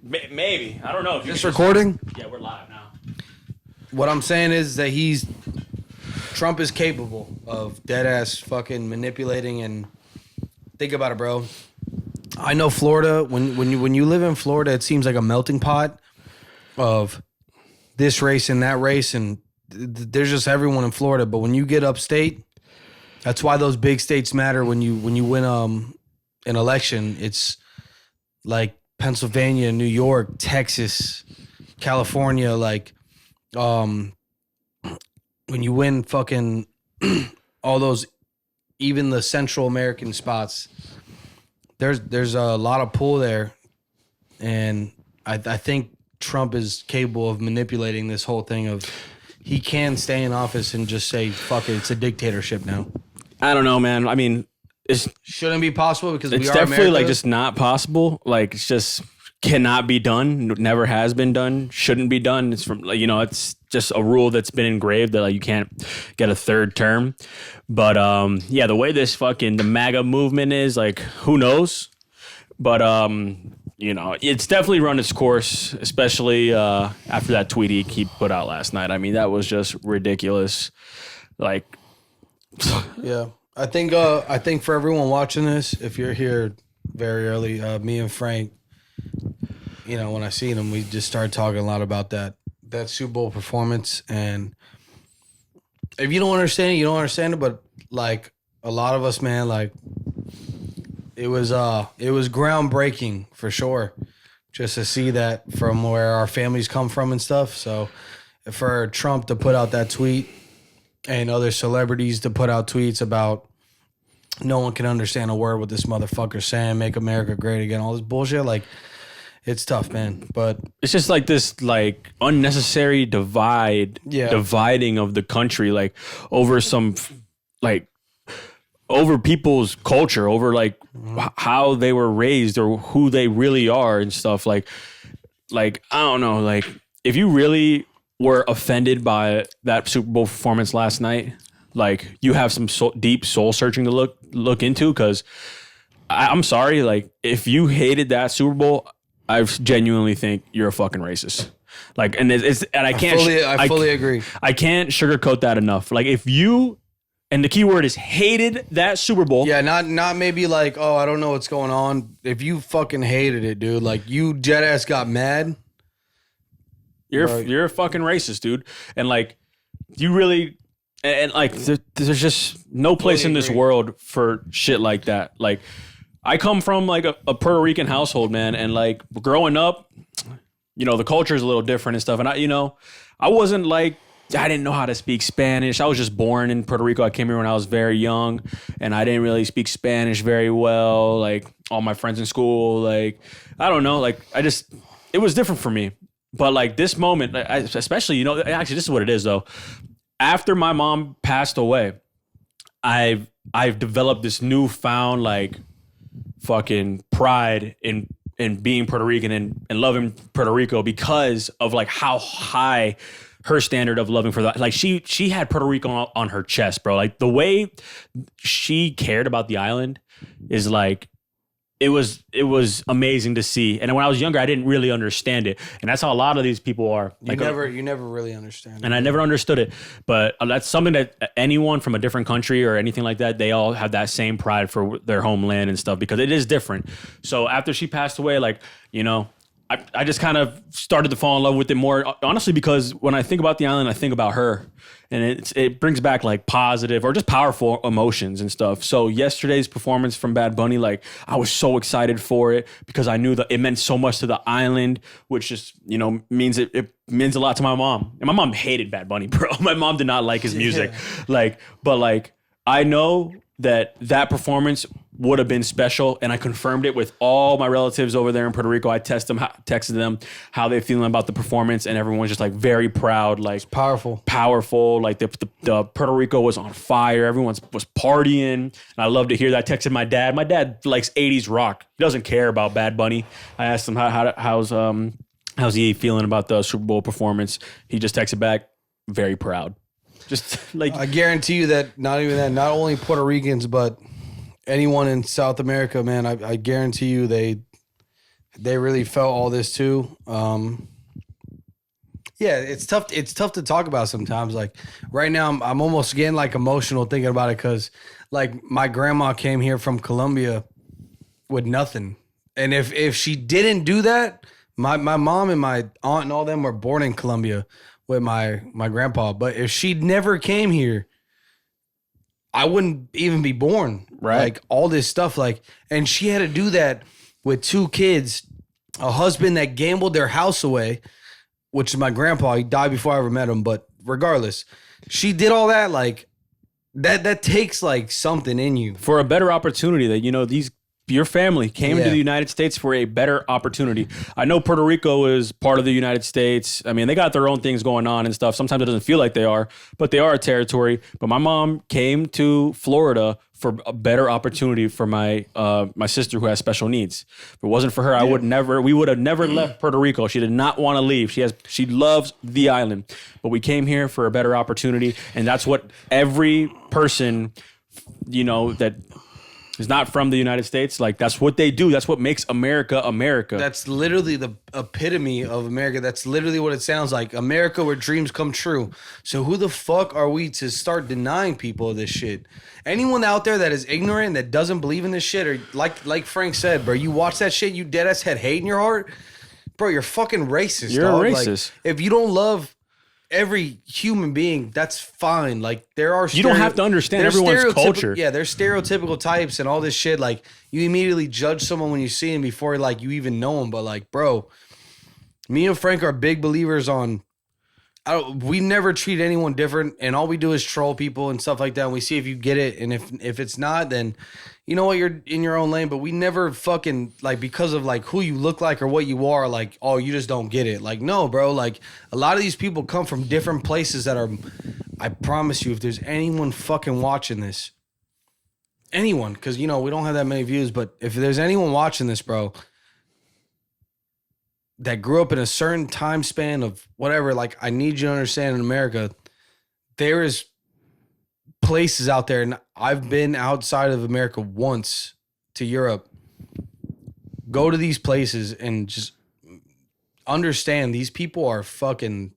Maybe. I don't know. If This recording? Yeah, we're live now. What I'm saying is that Trump is capable of dead ass fucking manipulating and think about it, bro. I know Florida. When you live in Florida, it seems like a melting pot of this race and that race, and there's just everyone in Florida. But when you get upstate, that's why those big states matter. When you win an election, it's like Pennsylvania, New York, Texas, California, like when you win fucking all those, even the Central American spots, there's a lot of pull there, and I think Trump is capable of manipulating this whole thing of he can stay in office and just say fuck it, it's a dictatorship now. I don't know, man. I mean, it shouldn't be possible because it's definitely like just not possible. Like it's just cannot be done. Never has been done. Shouldn't be done. It's from it's just a rule that's been engraved that like you can't get a third term. But yeah, the way the MAGA movement is, like, who knows? But it's definitely run its course, especially after that tweet he put out last night. I mean, that was just ridiculous. Like, yeah. I think for everyone watching this, if you're here very early, me and Frank, when I seen him, we just started talking a lot about that Super Bowl performance. And if you don't understand it, you don't understand it. But like a lot of us, man, like it was groundbreaking for sure, just to see that from where our families come from and stuff. So for Trump to put out that tweet and other celebrities to put out tweets about no one can understand a word what this motherfucker's saying, make America great again, all this bullshit, like, it's tough, man. But it's just like this like unnecessary dividing of the country, like over some like over people's culture, over like how they were raised or who they really are and stuff. Like I don't know, like if you really were offended by that Super Bowl performance last night, like you have some deep soul searching to look into, because I'm sorry, like if you hated that Super Bowl, I genuinely think you're a fucking racist. Like, and I can't. I fully agree. I can't sugarcoat that enough. Like, if you, and the key word is hated that Super Bowl. Yeah, not maybe like, oh, I don't know what's going on. If you fucking hated it, dude, like you dead ass got mad. You're a fucking racist, dude. And like, you really, and like, there's just no place in this world for shit like that. Like, I come from like a Puerto Rican household, man, and like growing up, the culture is a little different and stuff. And I wasn't like, I didn't know how to speak Spanish. I was just born in Puerto Rico. I came here when I was very young, and I didn't really speak Spanish very well. Like all my friends in school, like I don't know, like it was different for me. But like this moment, especially, actually this is what it is though. After my mom passed away, I've developed this newfound like fucking pride in being Puerto Rican and loving Puerto Rico because of like how high her standard of loving for that. Like she had Puerto Rico on her chest, bro. Like the way she cared about the island is like, it was amazing to see. And when I was younger, I didn't really understand it. And that's how a lot of these people are. You never really understand it. And I never understood it. But that's something that anyone from a different country or anything like that, they all have that same pride for their homeland and stuff because it is different. So after she passed away, like, I just kind of started to fall in love with it more, honestly, because when I think about the island, I think about her. And it brings back like positive or just powerful emotions and stuff. So yesterday's performance from Bad Bunny, like I was so excited for it because I knew that it meant so much to the island, which just, means it means a lot to my mom. And my mom hated Bad Bunny, bro. My mom did not like his music. Yeah. But I know that performance would have been special, and I confirmed it with all my relatives over there in Puerto Rico. I texted them how they're feeling about the performance, and everyone's just like very proud, like it's powerful. Like the Puerto Rico was on fire. Everyone was partying, and I love to hear that. I texted my dad. My dad likes 80s rock. He doesn't care about Bad Bunny. I asked him how's he feeling about the Super Bowl performance. He just texted back, very proud. Just like I guarantee you that not only Puerto Ricans, but anyone in South America, man, I guarantee you they they really felt all this too. Yeah, it's tough. It's tough to talk about sometimes. Like right now, I'm almost getting like emotional thinking about it because like my grandma came here from Colombia with nothing, and if she didn't do that, my mom and my aunt and all them were born in Colombia with my grandpa. But if she never came here, I wouldn't even be born. Right. Like all this stuff, like, and she had to do that with two kids, a husband that gambled their house away, which is my grandpa. He died before I ever met him. But regardless, she did all that. Like that takes like something in you. For a better opportunity that, your family came to Yeah. the United States for a better opportunity. I know Puerto Rico is part of the United States. I mean, they got their own things going on and stuff. Sometimes it doesn't feel like they are, but they are a territory. But my mom came to Florida for a better opportunity for my my sister who has special needs. If it wasn't for her, we would have never left Puerto Rico. She did not want to leave. She loves the island. But we came here for a better opportunity, and that's what every person, that is not from the United States, like that's what they do. That's what makes America America. That's literally the epitome of America. That's literally what it sounds like. America where dreams come true. So who the fuck are we to start denying people this shit? Anyone out there that is ignorant, that doesn't believe in this shit, or like Frank said, bro, you watch that shit, you deadass had hate in your heart, bro, you're fucking racist. You're dog. a racist. Like, if you don't love every human being, that's fine. Like there are You don't have to understand there's everyone's culture. Yeah, there's stereotypical types and all this shit. Like you immediately judge someone when you see him before like you even know him. But like, bro, me and Frank are big believers on. We never treat anyone different, and all we do is troll people and stuff like that. And we see if you get it, and if it's not, then you know what, you're in your own lane. But we never fucking like because of like who you look like or what you are. Like, oh, you just don't get it. Like, no, bro. Like a lot of these people come from different places that are. I promise you, if there's anyone fucking watching this, anyone, because we don't have that many views, but if there's anyone watching this, bro, that grew up in a certain time span of whatever, like I need you to understand in America, there is places out there, and I've been outside of America once to Europe. Go to these places and just understand these people are fucking.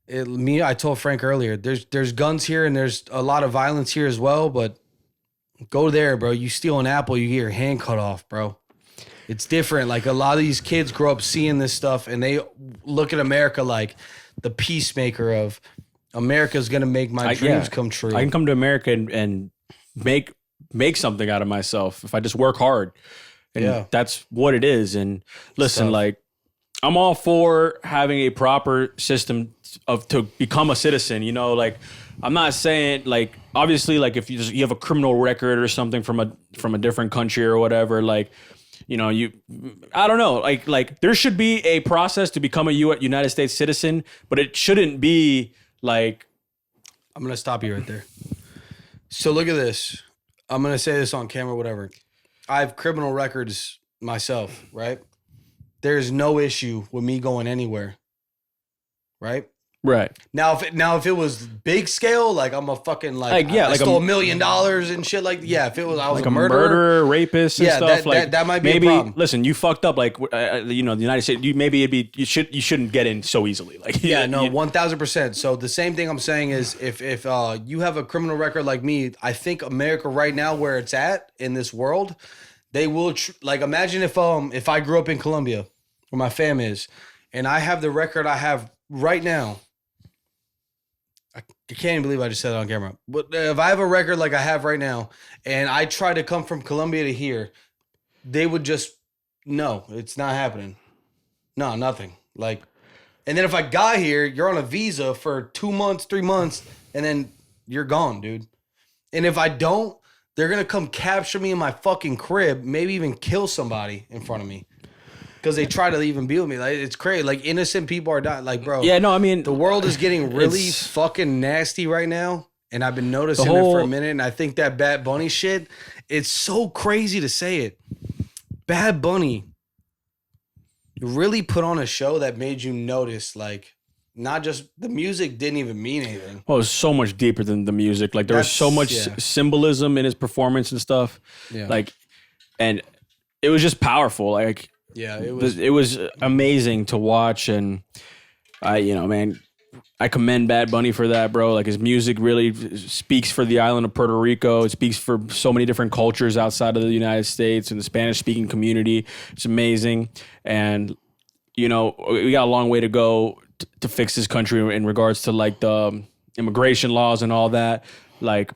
I told Frank earlier, there's guns here and there's a lot of violence here as well, but go there, bro. You steal an apple, you get your hand cut off, bro. It's different. Like a lot of these kids grow up seeing this stuff and they look at America like the peacemaker of America's going to make my dreams come true. I can come to America and make something out of myself if I just work hard. And that's what it is. And listen, like I'm all for having a proper system to become a citizen, like I'm not saying like obviously like if you have a criminal record or something from a different country or whatever, like I don't know, like there should be a process to become a United States citizen, but it shouldn't be like. I'm going to stop you right there. So look at this. I'm going to say this on camera, whatever. I have criminal records myself, right? There's no issue with me going anywhere, right? Right. Now if it was big scale, like I'm a fucking I stole $1 million and shit, like if it was I was like a murderer, rapist, and stuff, that might be maybe, a problem. Listen, you fucked up, like the United States. You shouldn't get in so easily, like 1000%. So the same thing I'm saying is if you have a criminal record like me, I think America right now where it's at in this world, they will imagine if I grew up in Colombia where my fam is, and I have the record I have right now. I can't even believe I just said it on camera. But if I have a record like I have right now, and I try to come from Colombia to here, they would just, no, it's not happening. No, nothing. Like, and then if I got here, you're on a visa for 2 months, 3 months, and then you're gone, dude. And if I don't, they're going to come capture me in my fucking crib, maybe even kill somebody in front of me. Because they try to even be with me. Like, it's crazy. Like, innocent people are dying. Like, bro. Yeah, no, I mean. The world is getting really fucking nasty right now. And I've been noticing it for a minute. And I think that Bad Bunny shit, it's so crazy to say it. Bad Bunny really put on a show that made you notice, like, not just the music didn't even mean anything. Well, it was so much deeper than the music. Like, there was so much symbolism in his performance and stuff. Yeah. Like, and it was just powerful. Like, Yeah, it was amazing to watch, and man, I commend Bad Bunny for that, bro. Like his music really speaks for the island of Puerto Rico. It speaks for so many different cultures outside of the United States and the Spanish speaking community. It's amazing. And, we got a long way to go to fix this country in regards to like the immigration laws and all that. Like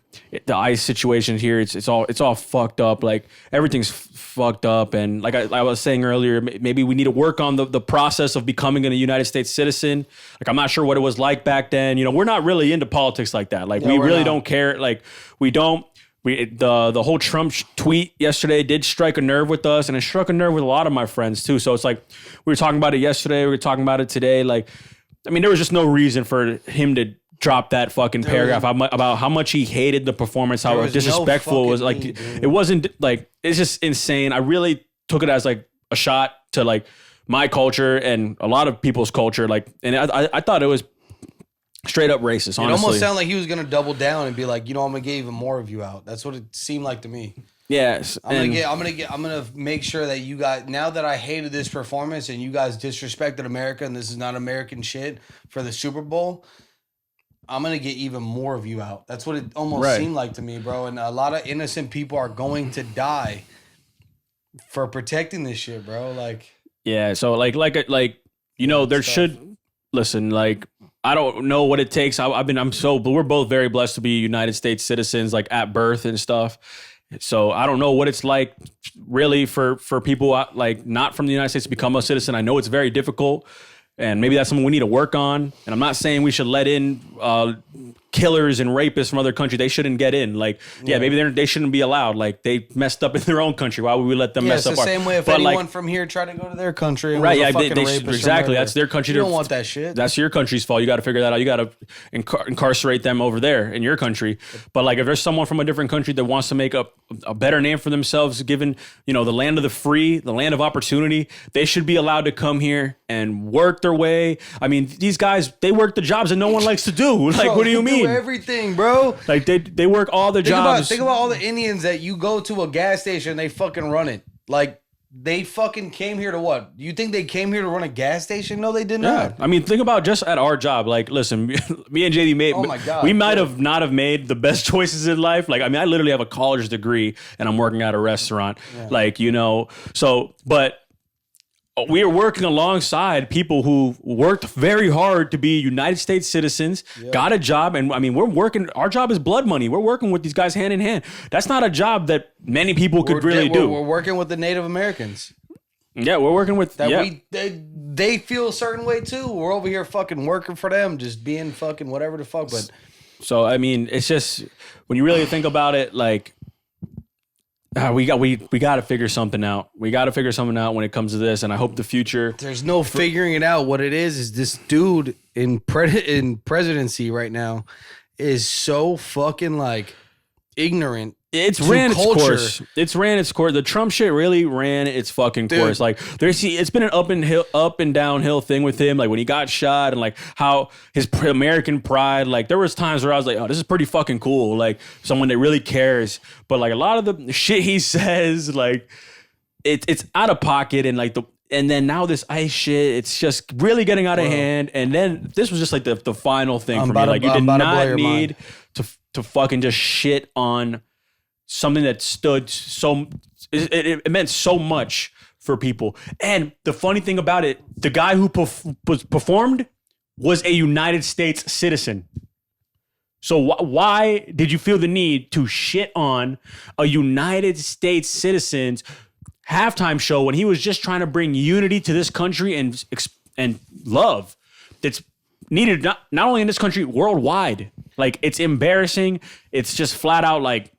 the ICE situation here, it's all fucked up. Like everything's fucked up, and like I was saying earlier, maybe we need to work on the process of becoming a United States citizen. Like I'm not sure what it was like back then. We're not really into politics like that. Like we really don't care. Like we don't. The whole Trump tweet yesterday did strike a nerve with us, and it struck a nerve with a lot of my friends too. So it's like we were talking about it yesterday, we were talking about it today. Like, I mean, there was just no reason for him to drop that fucking paragraph about how much he hated the performance, how disrespectful it was. Like, it wasn't like, it's just insane. I really took it as like a shot to like my culture and a lot of people's culture. Like, and I thought it was straight up racist, honestly. It almost sounded like he was going to double down and be like, I'm going to get even more of you out. That's what it seemed like to me. Yes. I'm gonna make sure that you guys, now that I hated this performance and you guys disrespected America and this is not American shit for the Super Bowl, I'm going to get even more of you out. That's what it almost seemed like to me, bro. And a lot of innocent people are going to die for protecting this shit, bro. Like, yeah. So there should, listen, like, I don't know what it takes. We're both very blessed to be United States citizens, like at birth and stuff. So I don't know what it's like really for people like not from the United States to become a citizen. I know it's very difficult. And maybe that's something we need to work on. And I'm not saying we should let in killers and rapists from other countries. They shouldn't get in. Like, maybe they shouldn't be allowed. Like, they messed up in their own country. Why would we let them mess up? It's the same way if anyone from here tried to go to their country and right? was a Yeah, exactly. That's their country. You don't want that shit. That's your country's fault. You got to figure that out. You got to incarcerate them over there in your country. But like, if there's someone from a different country that wants to make a better name for themselves, given the land of the free, the land of opportunity, they should be allowed to come here and work their way. I mean, these guys, they work the jobs that no one likes to do. Like, bro, what do you mean? Do everything, bro. Like they work all the jobs. Think about all the Indians that you go to a gas station, they fucking run it. Like, they fucking came here to what? You think they came here to run a gas station? No, they did not. I mean, think about just at our job. Like, listen, me and JD we might have not have made the best choices in life. Like, I mean, I literally have a college degree and I'm working at a restaurant. Yeah. Like, but we are working alongside people who worked very hard to be United States citizens, got a job. And I mean, our job is blood money. We're working with these guys hand in hand. That's not a job that many people could really do. We're working with the Native Americans. Yeah, we're working with they feel a certain way too. We're over here fucking working for them, just being fucking whatever the fuck. But so, I mean, it's just, when you really think about it, like, we got to figure something out. We got to figure something out when it comes to this, and I hope the future. There's no figuring it out. What it is this dude in presidency right now is so fucking like ignorant. It's ran its course. It's ran its course. The Trump shit really ran its fucking course. Like, it's been an up and downhill thing with him. Like, when he got shot and like how his American pride. Like, there was times where I was like, oh, this is pretty fucking cool. Like, someone that really cares. But like, a lot of the shit he says, like, it's out of pocket, and like and then now this ICE shit, it's just really getting out of hand. And then this was just like the final thing for me. Like, you did not need to fucking just shit on something that stood so, it meant so much for people. And the funny thing about it, the guy who performed was a United States citizen. So why did you feel the need to shit on a United States citizen's halftime show when he was just trying to bring unity to this country and love that's needed not only in this country, worldwide? Like, it's embarrassing. It's just flat out like,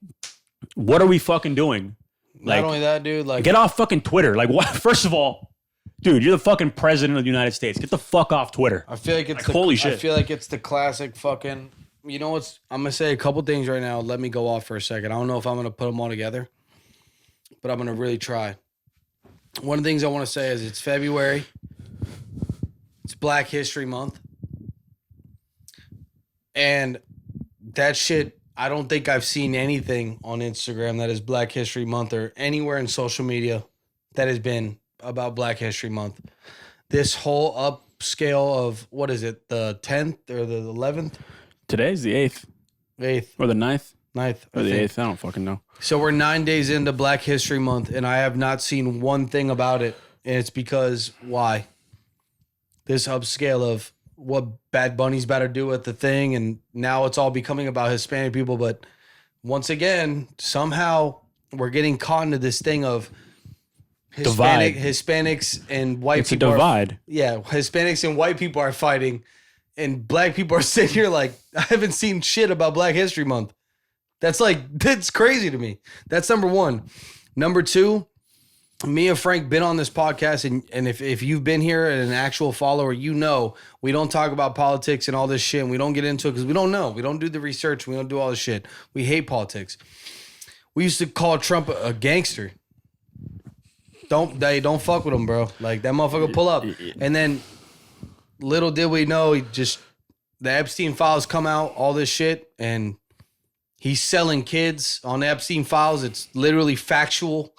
what are we fucking doing? Like, not only that, dude, like, get off fucking Twitter. Like, what? First of all, dude, you're the fucking president of the United States. Get the fuck off Twitter. I feel like it's holy shit. I feel like it's the classic fucking. You know what's? I'm gonna say a couple things right now. Let me go off for a second. I don't know if I'm gonna put them all together, but I'm gonna really try. One of the things I want to say is it's February. It's Black History Month, and that shit. I don't think I've seen anything on Instagram that is Black History Month or anywhere in social media that has been about Black History Month. This whole upscale of what is it, the 10th or the 11th? Today's the 8th 8th, or the 9th 9th, or the 8th. I don't fucking know. So we're 9 days into Black History Month, and I have not seen one thing about it. And it's because why? This upscale of what Bad Bunny's about to do with the thing, and now it's all becoming about Hispanic people. But once again, somehow we're getting caught into this thing of Hispanics and white It's people. a divide. Hispanics and white people are fighting, and black people are sitting here like, I haven't seen shit about Black History Month. That's crazy to me. That's number one. Number two, me and Frank been on this podcast, and if you've been here and an actual follower, you know we don't talk about politics and all this shit, and we don't get into it because we don't know. We don't do the research. We don't do all this shit. We hate politics. We used to call Trump a gangster. Don't fuck with him, bro. Like, that motherfucker pull up. And then little did we know, the Epstein files come out, all this shit, and he's selling kids on the Epstein files. It's literally factual.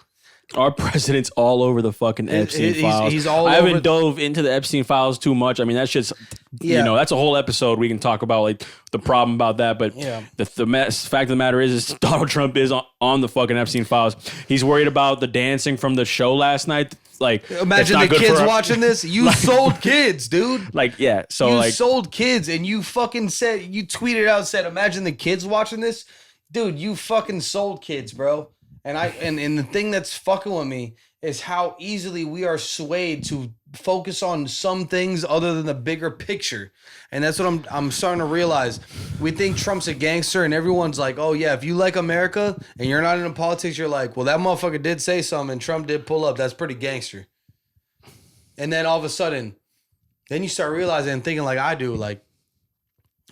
Our president's all over the fucking Epstein files. He's all I over. haven't dove into the Epstein files too much. I mean, that shit's, that's a whole episode we can talk about, like, the problem about that. But the fact of the matter is Donald Trump is on the fucking Epstein files. He's worried about the dancing from the show last night. Like, imagine the kids watching this. You sold kids, dude. Like, yeah. So, you sold kids, and you fucking you tweeted out, said, imagine the kids watching this. Dude, you fucking sold kids, bro. And the thing that's fucking with me is how easily we are swayed to focus on some things other than the bigger picture. And that's what I'm starting to realize. We think Trump's a gangster, and everyone's like, oh yeah, if you like America and you're not into politics, you're like, well, that motherfucker did say something and Trump did pull up. That's pretty gangster. And then all of a sudden, then you start realizing and thinking like I do, like,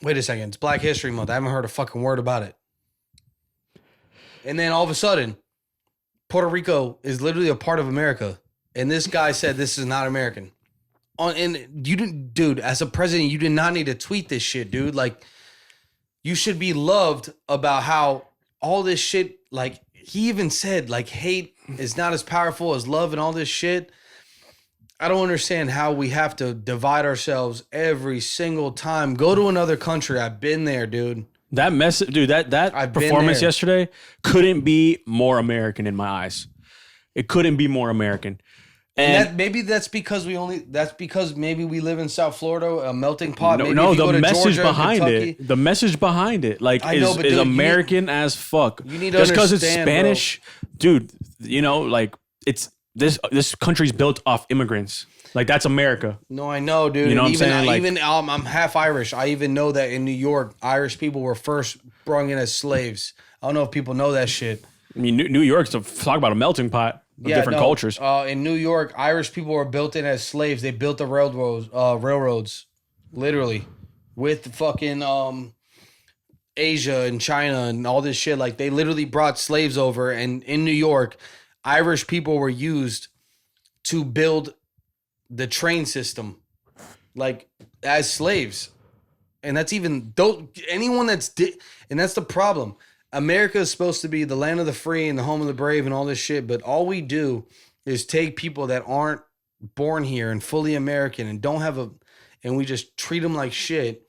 wait a second, it's Black History Month. I haven't heard a fucking word about it. And then all of a sudden, Puerto Rico is literally a part of America. And this guy said this is not American. And you didn't, dude, as a president, you did not need to tweet this shit, dude. Like, you should be loved about how all this shit, like, he even said, like, hate is not as powerful as love and all this shit. I don't understand how we have to divide ourselves every single time. Go to another country. I've been there, dude. That message, dude, that performance yesterday couldn't be more American in my eyes. It couldn't be more American. And maybe that's because maybe we live in South Florida, a melting pot. No, the message behind it. The message behind it, like, is American as fuck. You need to just because it's understand, Spanish, bro. Dude, like, it's this country's built off immigrants. Like, that's America. No, I know, dude. You know what I'm saying? Even I'm half Irish. I even know that in New York, Irish people were first brought in as slaves. I don't know if people know that shit. I mean, New York's talk about a melting pot of different cultures. In New York, Irish people were built in as slaves. They built the railroads, literally, with fucking Asia and China and all this shit. Like, they literally brought slaves over, and in New York, Irish people were used to build the train system, like, as slaves. And that's even anyone that's and that's the problem. America is supposed to be the land of the free and the home of the brave and all this shit, but all we do is take people that aren't born here and fully American and don't have and we just treat them like shit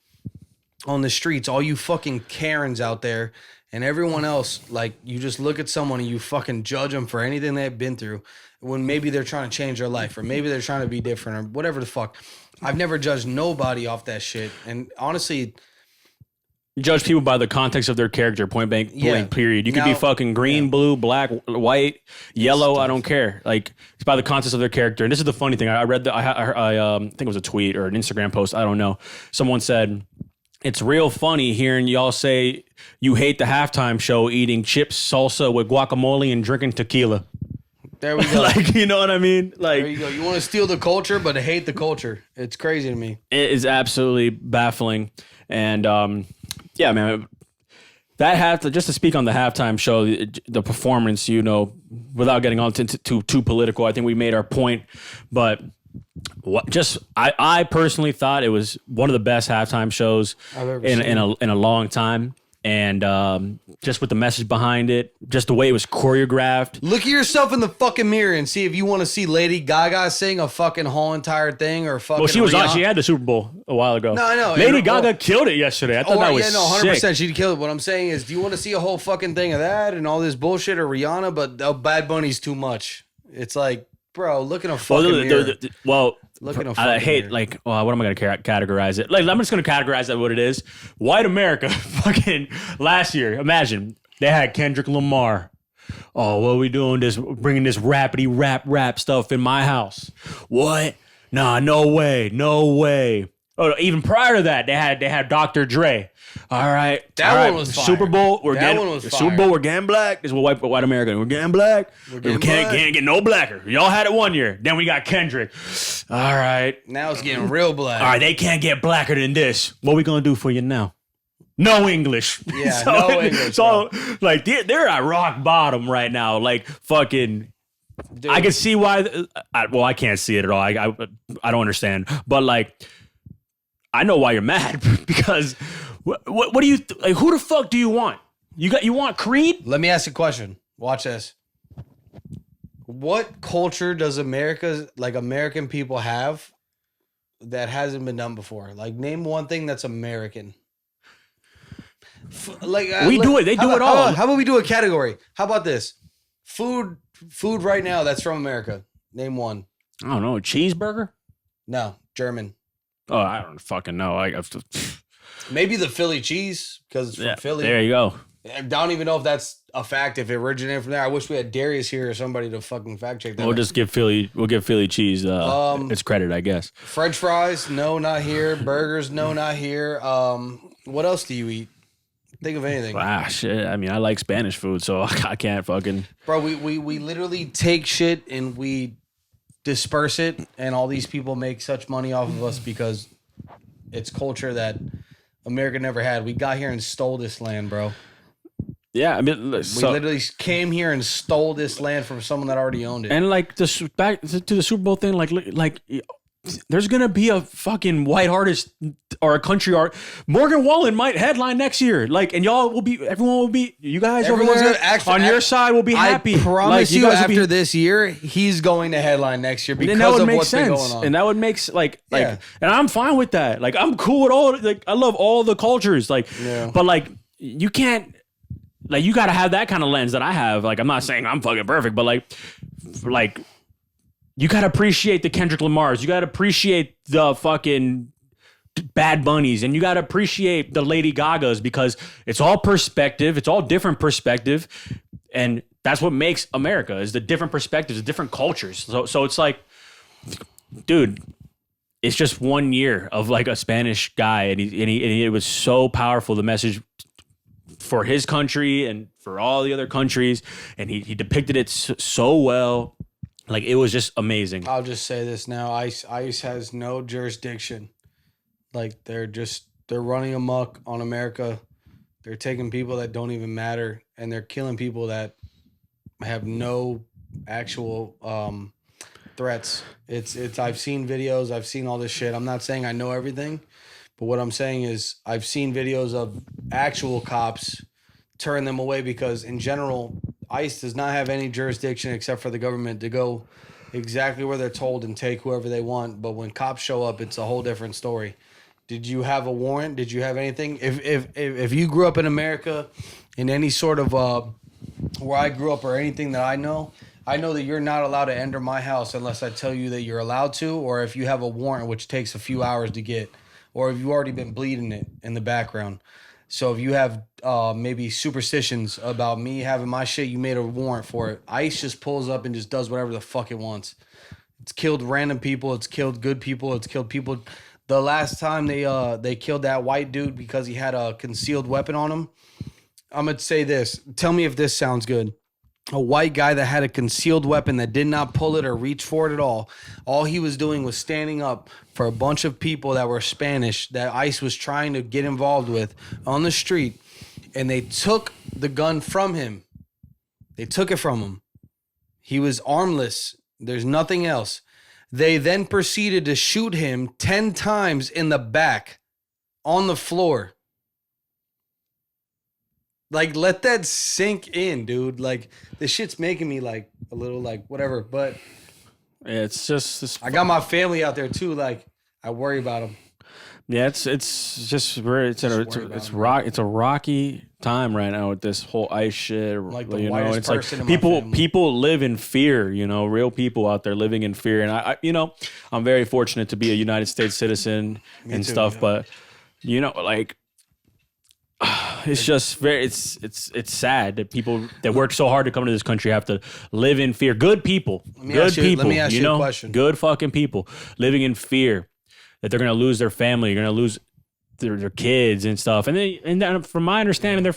on the streets. All you fucking Karens out there and everyone else, like, you just look at someone and you fucking judge them for anything they've been through when maybe they're trying to change their life or maybe they're trying to be different or whatever the fuck. I've never judged nobody off that shit. And honestly, you judge people by the context of their character, point blank, period. You could be fucking green, blue, black, white, yellow. I don't care. Like, it's by the context of their character. And this is the funny thing. I read that. I think it was a tweet or an Instagram post. I don't know. Someone said, it's real funny hearing y'all say you hate the halftime show eating chips, salsa with guacamole and drinking tequila. There we go. Like, you know what I mean? Like, there you go. You want to steal the culture, but hate the culture. It's crazy to me. It is absolutely baffling. And yeah, man, just to speak on the halftime show, the performance, you know, without getting on too political, I think we made our point. But I personally thought it was one of the best halftime shows in a long time. and just with the message behind it, just the way it was choreographed. Look at yourself in the fucking mirror and see if you want to see Lady Gaga sing a fucking whole entire thing or fucking. Well, she was Rihanna. she had the Super Bowl a while ago. No, I know. Lady Gaga killed it yesterday. I thought that was 100%. sick. She'd kill it. What I'm saying is, do you want to see a whole fucking thing of that and all this bullshit or Rihanna? But Bad Bunny's too much. It's like, bro, look in a fucking mirror. Look at I hate mirror. Like, what am I going to categorize it? Like, I'm just going to categorize that what it is. White America, fucking last year. Imagine they had Kendrick Lamar. Oh, what are we doing? Bringing this rapidy rap stuff in my house. What? Nah, no way. Oh, even prior to that, they had Dr. Dre. All right, that one was fire. Super Bowl. We're getting black. This is what white America. We're getting black. We can't get no blacker. Y'all had it one year. Then we got Kendrick. All right, now it's getting real black. All right, they can't get blacker than this. What we gonna do for you now? No English. Yeah, no English. So like they're at rock bottom right now. Like fucking. Dude. I can see why. I can't see it at all. I don't understand. But like. I know why you're mad because what do you like? Who the fuck do you want? You want Creed? Let me ask you a question. Watch this. What culture does American people have that hasn't been done before? Like, name one thing that's American. We do it. They do it all. How about we do a category? How about this? Food right now that's from America. Name one. I don't know. Cheeseburger? No, German. Oh, I don't fucking know. Maybe the Philly cheese because it's from Philly. There you go. I don't even know if that's a fact. If it originated from there, I wish we had Darius here or somebody to fucking fact check that. We'll give Philly cheese its credit, I guess. French fries, no, not here. Burgers, no, not here. What else do you eat? Think of anything. Ah, shit. I mean, I like Spanish food, so I can't fucking. Bro, we literally take shit and we disperse it, and all these people make such money off of us because it's culture that America never had. We got here and stole this land, bro. Yeah, I mean, we literally came here and stole this land from someone that already owned it. And like back to the Super Bowl thing, like there's gonna be a fucking white artist or a country art. Morgan Wallen might headline next year, like, and everyone will be, you guys over there on your side will be happy. I promise you, after this year, he's going to headline next year because of what's been going on. And that would make and I'm fine with that. Like, I'm cool with all. Like, I love all the cultures. Like, but like, you can't. Like, you got to have that kind of lens that I have. Like, I'm not saying I'm fucking perfect, but like. You got to appreciate the Kendrick Lamars. You got to appreciate the fucking Bad Bunnies. And you got to appreciate the Lady Gagas because it's all perspective. It's all different perspective. And that's what makes America is the different perspectives, the different cultures. So it's like, dude, it's just 1 year of like a Spanish guy. And it was so powerful, the message for his country and for all the other countries. And he depicted it so well. Like, it was just amazing. I'll just say this now. ICE has no jurisdiction. Like, they're running amok on America. They're taking people that don't even matter, and they're killing people that have no actual threats. It's I've seen videos. I've seen all this shit. I'm not saying I know everything, but what I'm saying is I've seen videos of actual cops turn them away because, in general, ICE does not have any jurisdiction except for the government to go exactly where they're told and take whoever they want. But when cops show up, it's a whole different story. Did you have a warrant? Did you have anything? If you grew up in America in any sort of where I grew up or anything that I know that you're not allowed to enter my house unless I tell you that you're allowed to, or if you have a warrant, which takes a few hours to get, or if you've already been bleeding it in the background. So if you have maybe superstitions about me having my shit, you made a warrant for it. ICE just pulls up and just does whatever the fuck it wants. It's killed random people. It's killed good people. It's killed people. The last time they killed that white dude because he had a concealed weapon on him. I'm going to say this. Tell me if this sounds good. A white guy that had a concealed weapon that did not pull it or reach for it at all. All he was doing was standing up for a bunch of people that were Spanish that ICE was trying to get involved with on the street. And they took the gun from him. They took it from him. He was armless. There's nothing else. They then proceeded to shoot him 10 times in the back on the floor. Like, let that sink in, dude. Like, this shit's making me like a little like whatever. But It's just this. I got my family out there too. Like, I worry about them. Yeah, it's just very it's a rocky time right now with this whole ice shit. Like the you know, whitest it's person in like my family. people live in fear. You know, real people out there living in fear. And you know, I'm very fortunate to be a United States citizen and too, stuff. yeah. But you know, like it's just very it's sad that people that work so hard to come to this country have to live in fear. Good people, Let me ask you a question. good fucking people living in fear that they're gonna lose their family, you're gonna lose their kids and stuff. And then from my understanding,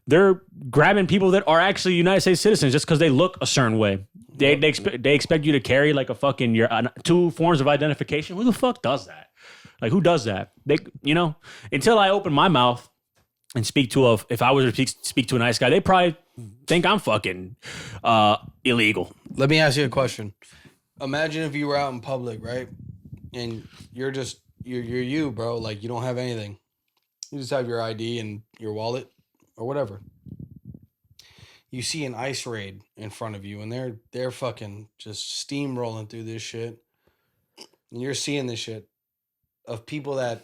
they're grabbing people that are actually United States citizens just because they look a certain way. They expect you to carry like a fucking your 2 forms of identification. Who the fuck does that? Like who does that? They you know until I open my mouth and speak to if I was to speak to a nice guy, they probably think I'm fucking illegal. Let me ask you a question. Imagine if you were out in public, right? And you're you, bro. Like, you don't have anything. You just have your ID and your wallet or whatever. You see an ice raid in front of you, and they're fucking just steamrolling through this shit. And you're seeing this shit of people that,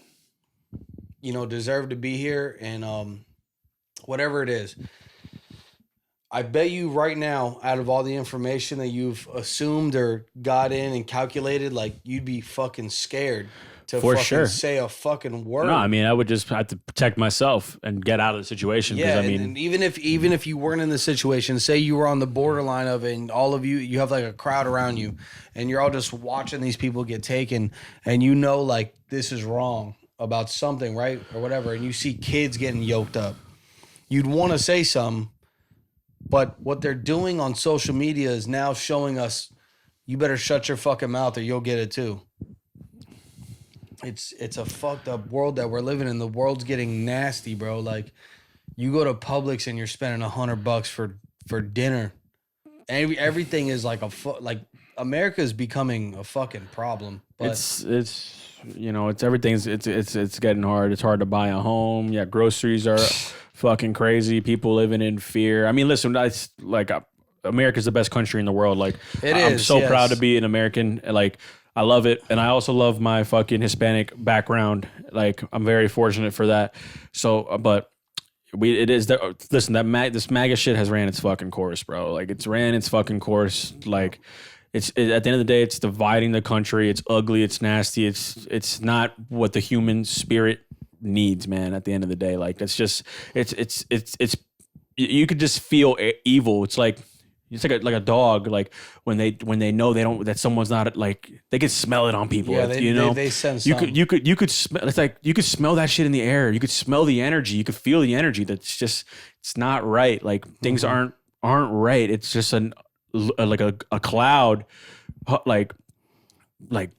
you know, deserve to be here and whatever it is. I bet you right now, out of all the information that you've assumed or got in and calculated, like, you'd be fucking scared to For fucking sure. say a fucking word. No, I mean I would just have to protect myself and get out of the situation. Yeah, I mean, and even if you weren't in the situation, say you were on the borderline of it, and all of you have like a crowd around you, and you're all just watching these people get taken, and you know like this is wrong about something, right, or whatever, and you see kids getting yoked up, you'd want to say something, but what they're doing on social media is now showing us you better shut your fucking mouth or you'll get it too. It's a fucked up world that we're living in. The world's getting nasty, bro. Like, you go to Publix and you're spending $100 for dinner. Everything is like like America is becoming a fucking problem. But it's you know it's everything's it's getting hard. It's hard to buy a home. Yeah, groceries are fucking crazy. People living in fear. I mean, listen, that's like America's the best country in the world. Like, I'm so proud to be an American. Like, I love it, and I also love my fucking Hispanic background. Like, I'm very fortunate for that. So, but listen, this MAGA shit has ran its fucking course, bro. Like, it's ran its fucking course. Like, at the end of the day, it's dividing the country. It's ugly. It's nasty. It's not what the human spirit needs, man. At the end of the day, like, it's you could just feel evil. It's like a dog. Like when they know they don't, that someone's not, like, they can smell it on people. yeah, they sense you could smell. It's like you could smell that shit in the air. You could smell the energy. You could feel the energy. It's not right. Like, things aren't right. It's just like a cloud, like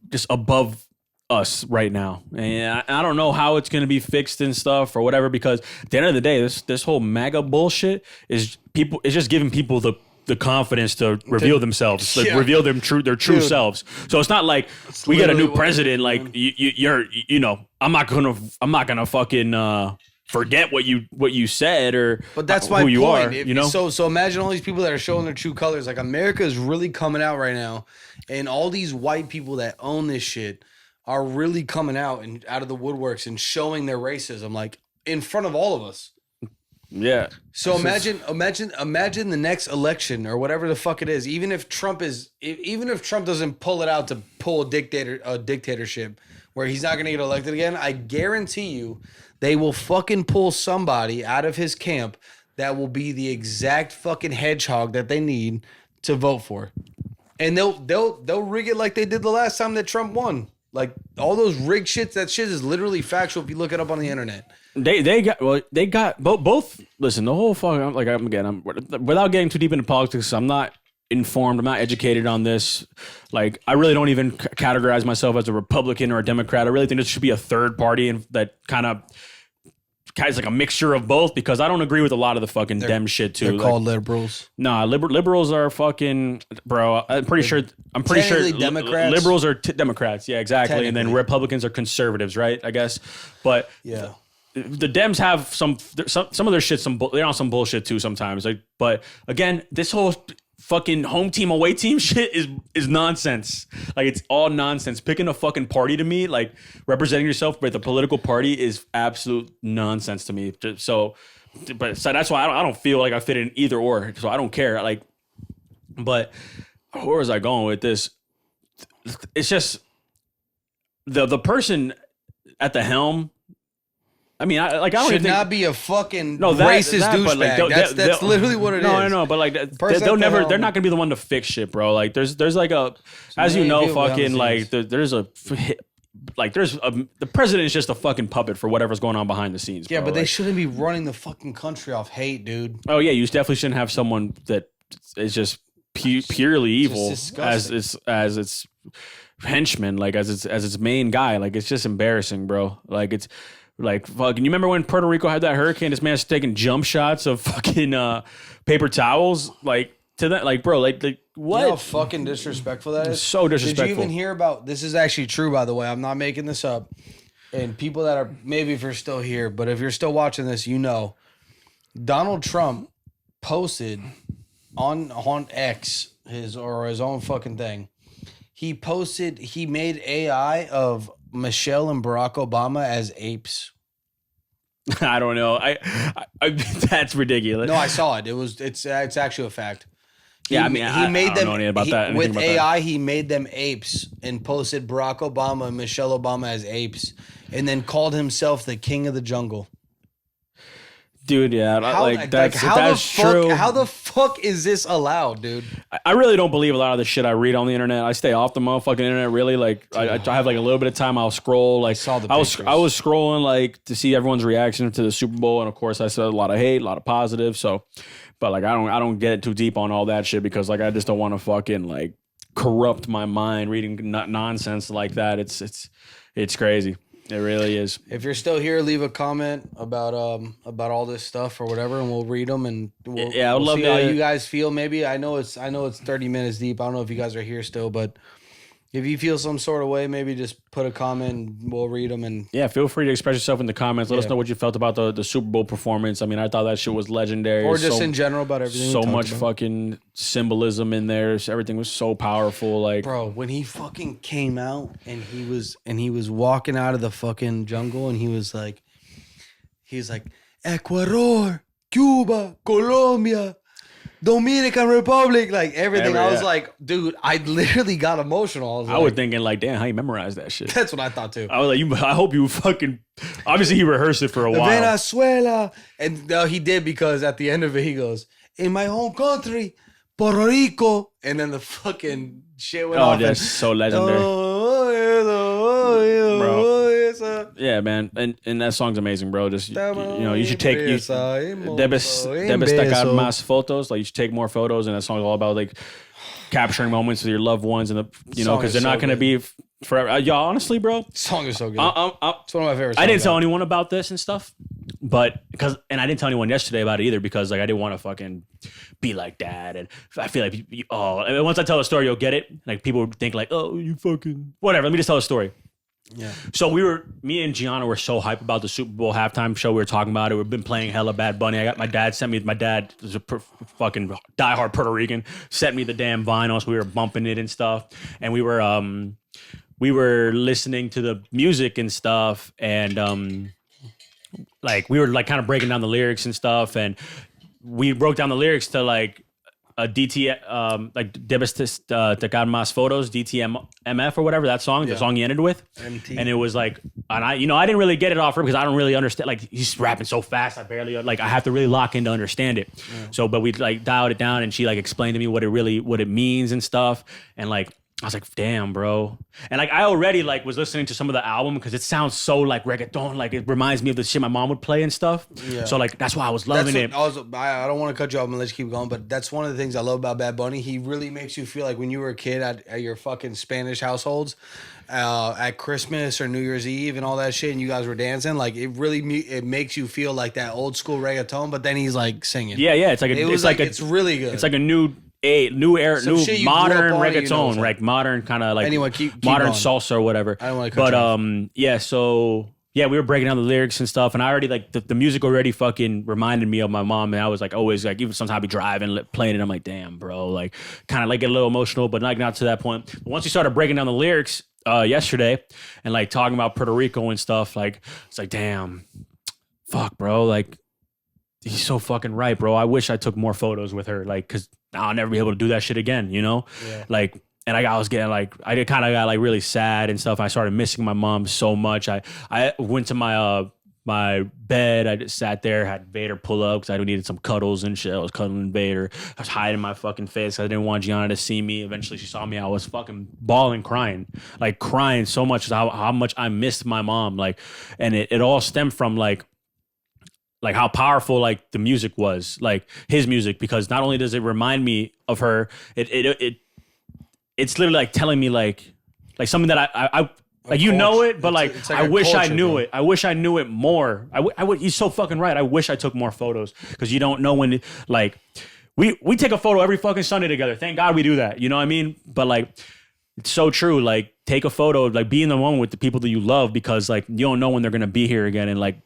just above us right now. And I don't know how it's going to be fixed and stuff or whatever, because at the end of the day, this whole MAGA bullshit is just giving people the confidence to reveal themselves, like, reveal their true selves. So it's not like we got a new president. Like, you know, I'm not gonna fucking forget what you said, or but that's my who point. You are. You know, so imagine all these people that are showing their true colors. Like, America is really coming out right now, and all these white people that own this shit are really coming out and out of the woodworks and showing their racism, like, in front of all of us. Yeah. So imagine the next election or whatever the fuck it is. Even if Trump doesn't pull it out to pull a dictatorship where he's not going to get elected again, I guarantee you they will fucking pull somebody out of his camp that will be the exact fucking hedgehog that they need to vote for. And they'll rig it like they did the last time that Trump won. Like, all those rigged shits, that shit is literally factual if you look it up on the internet. They got both. Listen, the whole fucking, like, I'm without getting too deep into politics, I'm not informed. I'm not educated on this. Like, I really don't even categorize myself as a Republican or a Democrat. I really think there should be a third party and that kind of like a mixture of both, because I don't agree with a lot of the fucking Dem shit too. They're called liberals. Nah, liberals are fucking, bro. I'm pretty sure Democrats. Liberals are Democrats. Yeah, exactly. And then Republicans are conservatives, right? I guess. But yeah, the Dems have some of their shit. They're on some bullshit too sometimes. Like, but again, this whole fucking home team away team shit is nonsense. Like, it's all nonsense. Picking a fucking party to me, like representing yourself with a political party, is absolute nonsense to me. So that's why I don't feel like I fit in either or. So I don't care. Like, but where was I going with this? It's just the person at the helm. I mean, I don't should even not think, be a fucking no, racist douchebag. Like, that's literally what it is. No, I know, but like they'll never. They're not gonna be the one to fix shit, bro. Like there's like a, as you know, fucking like there's a. Like the president is just a fucking puppet for whatever's going on behind the scenes. Yeah, bro. but they shouldn't be running the fucking country off hate, dude. Oh yeah, you definitely shouldn't have someone that is just purely evil as its henchman, like as its main guy. Like, it's just embarrassing, bro. Like, it's like fucking. You remember when Puerto Rico had that hurricane? This man's taking jump shots of fucking paper towels, like to that, like, bro, like what? You know how fucking disrespectful that is? So disrespectful. Did you even hear about, this is actually true, by the way, I'm not making this up, and people that are, maybe if you're still here, but if you're still watching this, you know, Donald Trump posted on X, his own fucking thing, he made AI of Michelle and Barack Obama as apes. I don't know. I that's ridiculous. No, I saw it. It's actually a fact. He made them. I don't know anything about that. With AI, he made them apes and posted Barack Obama and Michelle Obama as apes, and then called himself the king of the jungle. Dude, yeah, that's true. How the fuck is this allowed, dude? I really don't believe a lot of the shit I read on the internet. I stay off the motherfucking internet. Really, like, I have like a little bit of time. I'll scroll. Like, I was scrolling like to see everyone's reaction to the Super Bowl, and of course, I saw a lot of hate, a lot of positive. So, but like, I don't get too deep on all that shit because like I just don't want to fucking like corrupt my mind reading nonsense like that. It's crazy. It really is. If you're still here, leave a comment about all this stuff or whatever, and we'll read them, and we'll love see how you guys feel. Maybe I know it's 30 minutes deep. I don't know if you guys are here still, but if you feel some sort of way, maybe just put a comment and we'll read them. And yeah, feel free to express yourself in the comments. Let us know what you felt about the Super Bowl performance. I mean, I thought that shit was legendary. Or just in general about everything. So much fucking symbolism in there. Everything was so powerful. Like, bro, when he fucking came out and he was walking out of the fucking jungle and he was like Ecuador, Cuba, Colombia, Dominican Republic, like everything. I was like, dude, I literally got emotional. I was thinking like, damn, how you memorize that shit? That's what I thought too. I was like, I hope you fucking. Obviously, he rehearsed it for a while. Venezuela, and he did, because at the end of it, he goes, "In my home country, Puerto Rico," and then the fucking shit went off. Oh, that's so legendary. Bro. Yeah, man, and that song's amazing, bro. Just you should take debes sacar más fotos. Like, you should take more photos, and that song's all about like capturing moments with your loved ones, and because they're not going to be forever. Y'all, honestly, bro, song is so good. It's one of my favorites. I didn't tell anyone about this and stuff, and I didn't tell anyone yesterday about it either, because like I didn't want to fucking be like that, and I feel like and once I tell the story, you'll get it. Like, people think like, oh, you fucking whatever. Let me just tell the story. Yeah. So me and Gianna were so hyped about the Super Bowl halftime show. We were talking about it. We've been playing hella Bad Bunny. My dad is a fucking diehard Puerto Rican, sent me the damn vinyl. So we were bumping it and stuff. And we were listening to the music and stuff. And like, we were like kind of breaking down the lyrics and stuff. And we broke down the lyrics to like a like Debes sacar más fotos, DTMF or whatever, that song, the song he ended with. MT. And it was like, and I didn't really get it off her because I don't really understand. Like, he's rapping so fast, I barely, like, I have to really lock in to understand it. Yeah. So, but we like dialed it down, and she like explained to me what it means and stuff. And like, I was like, damn, bro. And like, I already like was listening to some of the album because it sounds so like reggaeton. Like, it reminds me of the shit my mom would play and stuff. Yeah. So like, that's why I was loving it. I don't want to cut you off and let you keep going, but that's one of the things I love about Bad Bunny. He really makes you feel like when you were a kid at your fucking Spanish households, at Christmas or New Year's Eve and all that shit, and you guys were dancing. Like, it makes you feel like that old school reggaeton. But then he's like singing. Yeah, it's like it's really good. It's like a new era, modern reggaeton, like modern kind of like anyway, keep modern on. salsa or whatever. I don't want to cut you off. Yeah, so yeah, we were breaking down the lyrics and stuff, and I already like the music already fucking reminded me of my mom, and I was like always like even sometimes I'd be driving playing it, I'm like damn bro, like kind of like get a little emotional, but like not to that point. But once we started breaking down the lyrics yesterday and like talking about Puerto Rico and stuff, like it's like damn, fuck bro, like he's so fucking right, bro. I wish I took more photos with her, like because I'll never be able to do that shit again, you know, Yeah. like. And I was getting like, I kind of got like really sad and stuff. I started missing my mom so much. I went to my bed. I just sat there, had Vader pull up because I needed some cuddles and shit. I was cuddling Vader. I was hiding my fucking face. I didn't want Gianna to see me. Eventually, she saw me. I was fucking bawling, crying, like crying so much how much I missed my mom. Like, and it all stemmed from like how powerful like the music was, like his music, because not only does it remind me of her, it's literally like telling me like something that I like, you know it, but like, it's like I a wish I culture, knew bro. it. I wish I knew it more. I would. He's so fucking right. I wish I took more photos because you don't know when like we take a photo every fucking Sunday together. Thank God we do that. You know what I mean? But like, it's so true. Like, take a photo, like be in the moment with the people that you love because like you don't know when they're gonna be here again. And like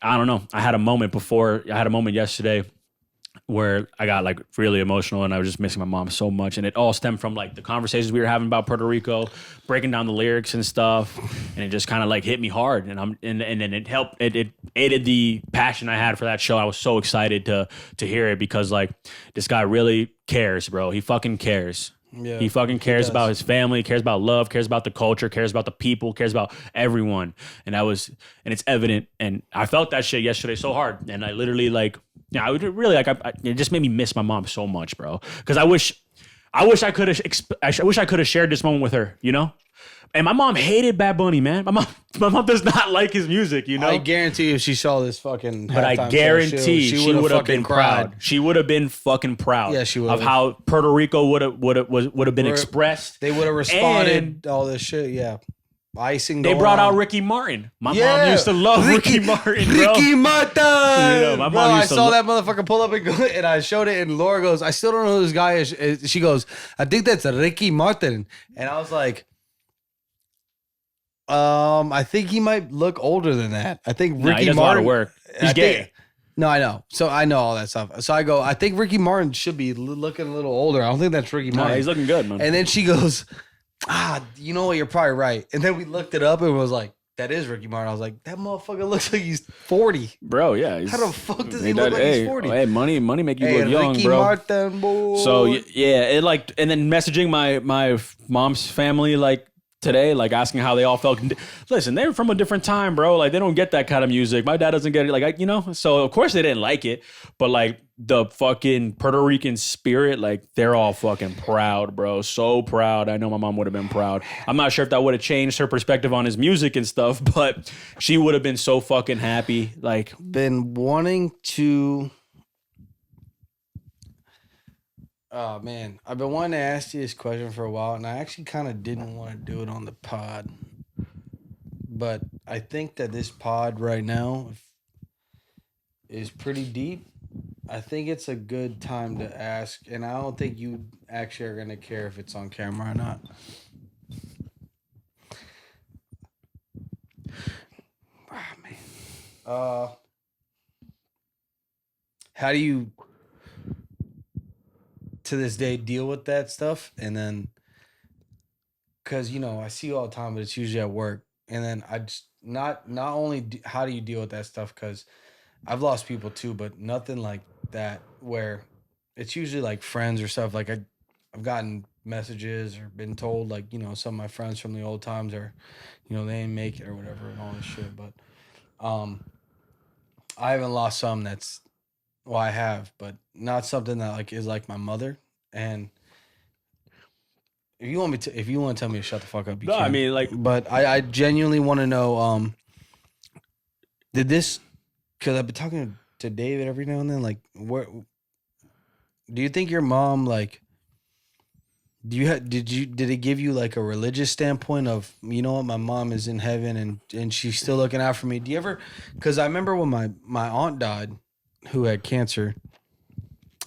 I don't know. I had a moment yesterday where I got like really emotional and I was just missing my mom so much. And it all stemmed from like the conversations we were having about Puerto Rico, breaking down the lyrics and stuff. And it just kind of like hit me hard. And then it helped, it aided the passion I had for that show. I was so excited to hear it because like this guy really cares, bro. He fucking cares. Yeah, he fucking cares does. about his family, cares about love, cares about the culture, cares about the people, cares about everyone. And it's evident. And I felt that shit yesterday so hard. And I literally like, yeah, I would really like. It just made me miss my mom so much, bro. Because I wish I could have shared this moment with her, you know. And my mom hated Bad Bunny, man. My mom does not like his music, you know. I guarantee if she saw this fucking, But I halftime show, guarantee she would have been cried. proud. She would have been fucking proud. Yeah, she would of how Puerto Rico would have been expressed. They would have responded. And all this shit, yeah. Icing. they going brought on. out Ricky Martin. My mom used to love Ricky Martin, bro. Ricky Martin. You know, my mom bro, I used to saw that motherfucker pull up and go, and I showed it, and Laura goes, "I still don't know who this guy is." She goes, "I think that's Ricky Martin," and I was like, I think he might look older than that. I think Ricky he does Martin. a lot of work. He's gay. Think, no, I know. So I know all that stuff. So I go, I think Ricky Martin should be looking a little older. I don't think that's Ricky Martin. No, he's looking good, man. And then she goes, you know what? You're probably right. And then we looked it up and was like, that is Ricky Martin. I was like, that motherfucker looks like he's 40. Bro, yeah. How the fuck does he look like he's 40? Hey, money make you look young, Ricky bro. Martin, boy. So yeah, it like, and then messaging my mom's family like today, like asking how they all felt. Listen, they're from a different time, bro. Like they don't get that kind of music. My dad doesn't get it. Like so of course they didn't like it, but like the fucking Puerto Rican spirit, like they're all fucking proud, bro. So proud. I know my mom would have been proud. I'm not sure if that would have changed her perspective on his music and stuff, but she would have been so fucking happy. Like, been wanting to. Oh man, I've been wanting to ask you this question for a while, and I actually kind of didn't want to do it on the pod, but I think that this pod right now is pretty deep. I think it's a good time to ask, and I don't think you actually are gonna care if it's on camera or not. Ah man. How do you to this day deal with that stuff? And then because I see you all the time, but it's usually at work, and then I just not only how do you deal with that stuff, because I've lost people too, but nothing like that where it's usually like friends or stuff. Like I've gotten messages or been told like some of my friends from the old times are they didn't make it or whatever and all this shit, but I haven't lost some that's I have, but not something that like is like my mother. And if you want to tell me to shut the fuck up, you can. I mean, like, but I genuinely want to know, did this, because I've been talking to David every now and then, like, where do you think your mom, like, did it give you like a religious standpoint of, what, my mom is in heaven and she's still looking out for me? Do you ever, because I remember when my aunt died, who had cancer,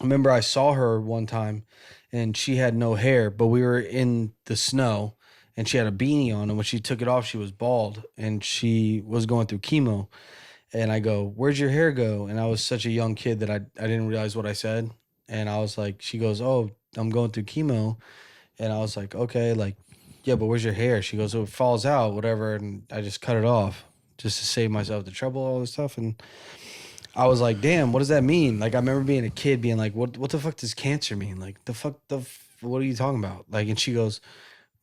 I remember I saw her one time and she had no hair, but we were in the snow and she had a beanie on, and when she took it off, she was bald, and she was going through chemo. And I go, "Where'd your hair go?" And I was such a young kid that I didn't realize what I said. And I was like, she goes, "Oh, I'm going through chemo." And I was like, "Okay, like, yeah, but where's your hair?" She goes, "Oh, it falls out, whatever." And I just cut it off just to save myself the trouble, all this stuff. And I was like, "Damn, what does that mean?" Like, I remember being a kid being like, what the fuck does cancer mean? Like, what are you talking about? Like, and she goes,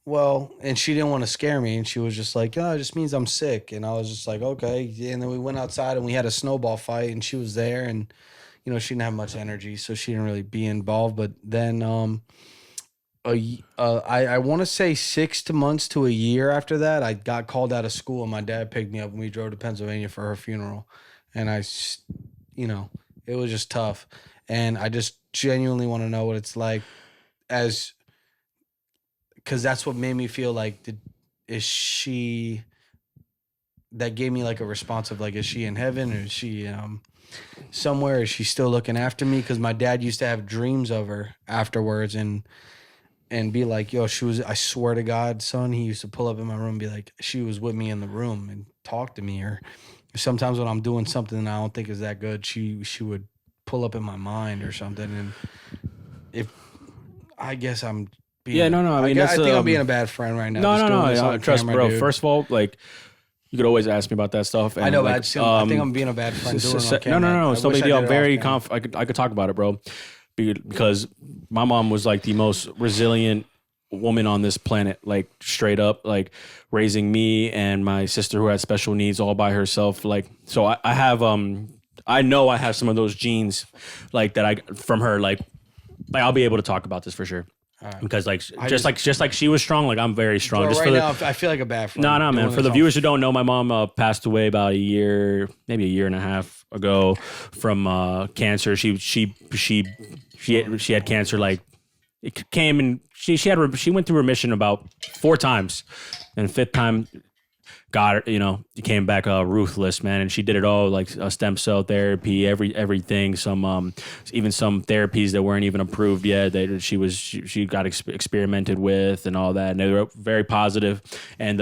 "Well," and she didn't want to scare me. And she was just like, "Oh, it just means I'm sick." And I was just like, "Okay." And then we went outside and we had a snowball fight, and she was there, and, she didn't have much energy, so she didn't really be involved. But then, I want to say 6 months to a year after that, I got called out of school, and my dad picked me up, and we drove to Pennsylvania for her funeral. And it was just tough. And I just genuinely want to know what it's like, as because that's what made me feel like, is she that gave me like a response of like, is she in heaven, or is she somewhere? Is she still looking after me? Because my dad used to have dreams of her afterwards, and be like, "Yo, she was, I swear to God, son," he used to pull up in my room and be like, "She was with me in the room and talk to me." Or sometimes when I'm doing something that I don't think is that good, she would pull up in my mind or something. And if I guess I'm being, Yeah, no. I mean, I think I'm being a bad friend right now. Just doing this on Trust, camera, bro. dude. First of all, like, you could always ask me about that stuff. And I know, like, but I think I'm being a bad friend doing it on camera. No. It's no big deal. I'm very confident. I could talk about it, bro, because my mom was like the most resilient woman on this planet, like straight up, like raising me and my sister who had special needs all by herself. Like, so I have I know I have some of those genes, like that I from her. Like I'll be able to talk about this for sure. Right. Because like just like she was strong, like I'm very strong. Bro, just right now, I feel like a bad friend. No, man. For the viewers who don't know, my mom passed away about maybe a year and a half ago from cancer. She had cancer. Like it came and she went through remission about 4 times, and the 5th time got her, he came back ruthless, man. And she did it all, like stem cell therapy, everything, some even some therapies that weren't even approved yet that she got experimented with and all that, and they were very positive. And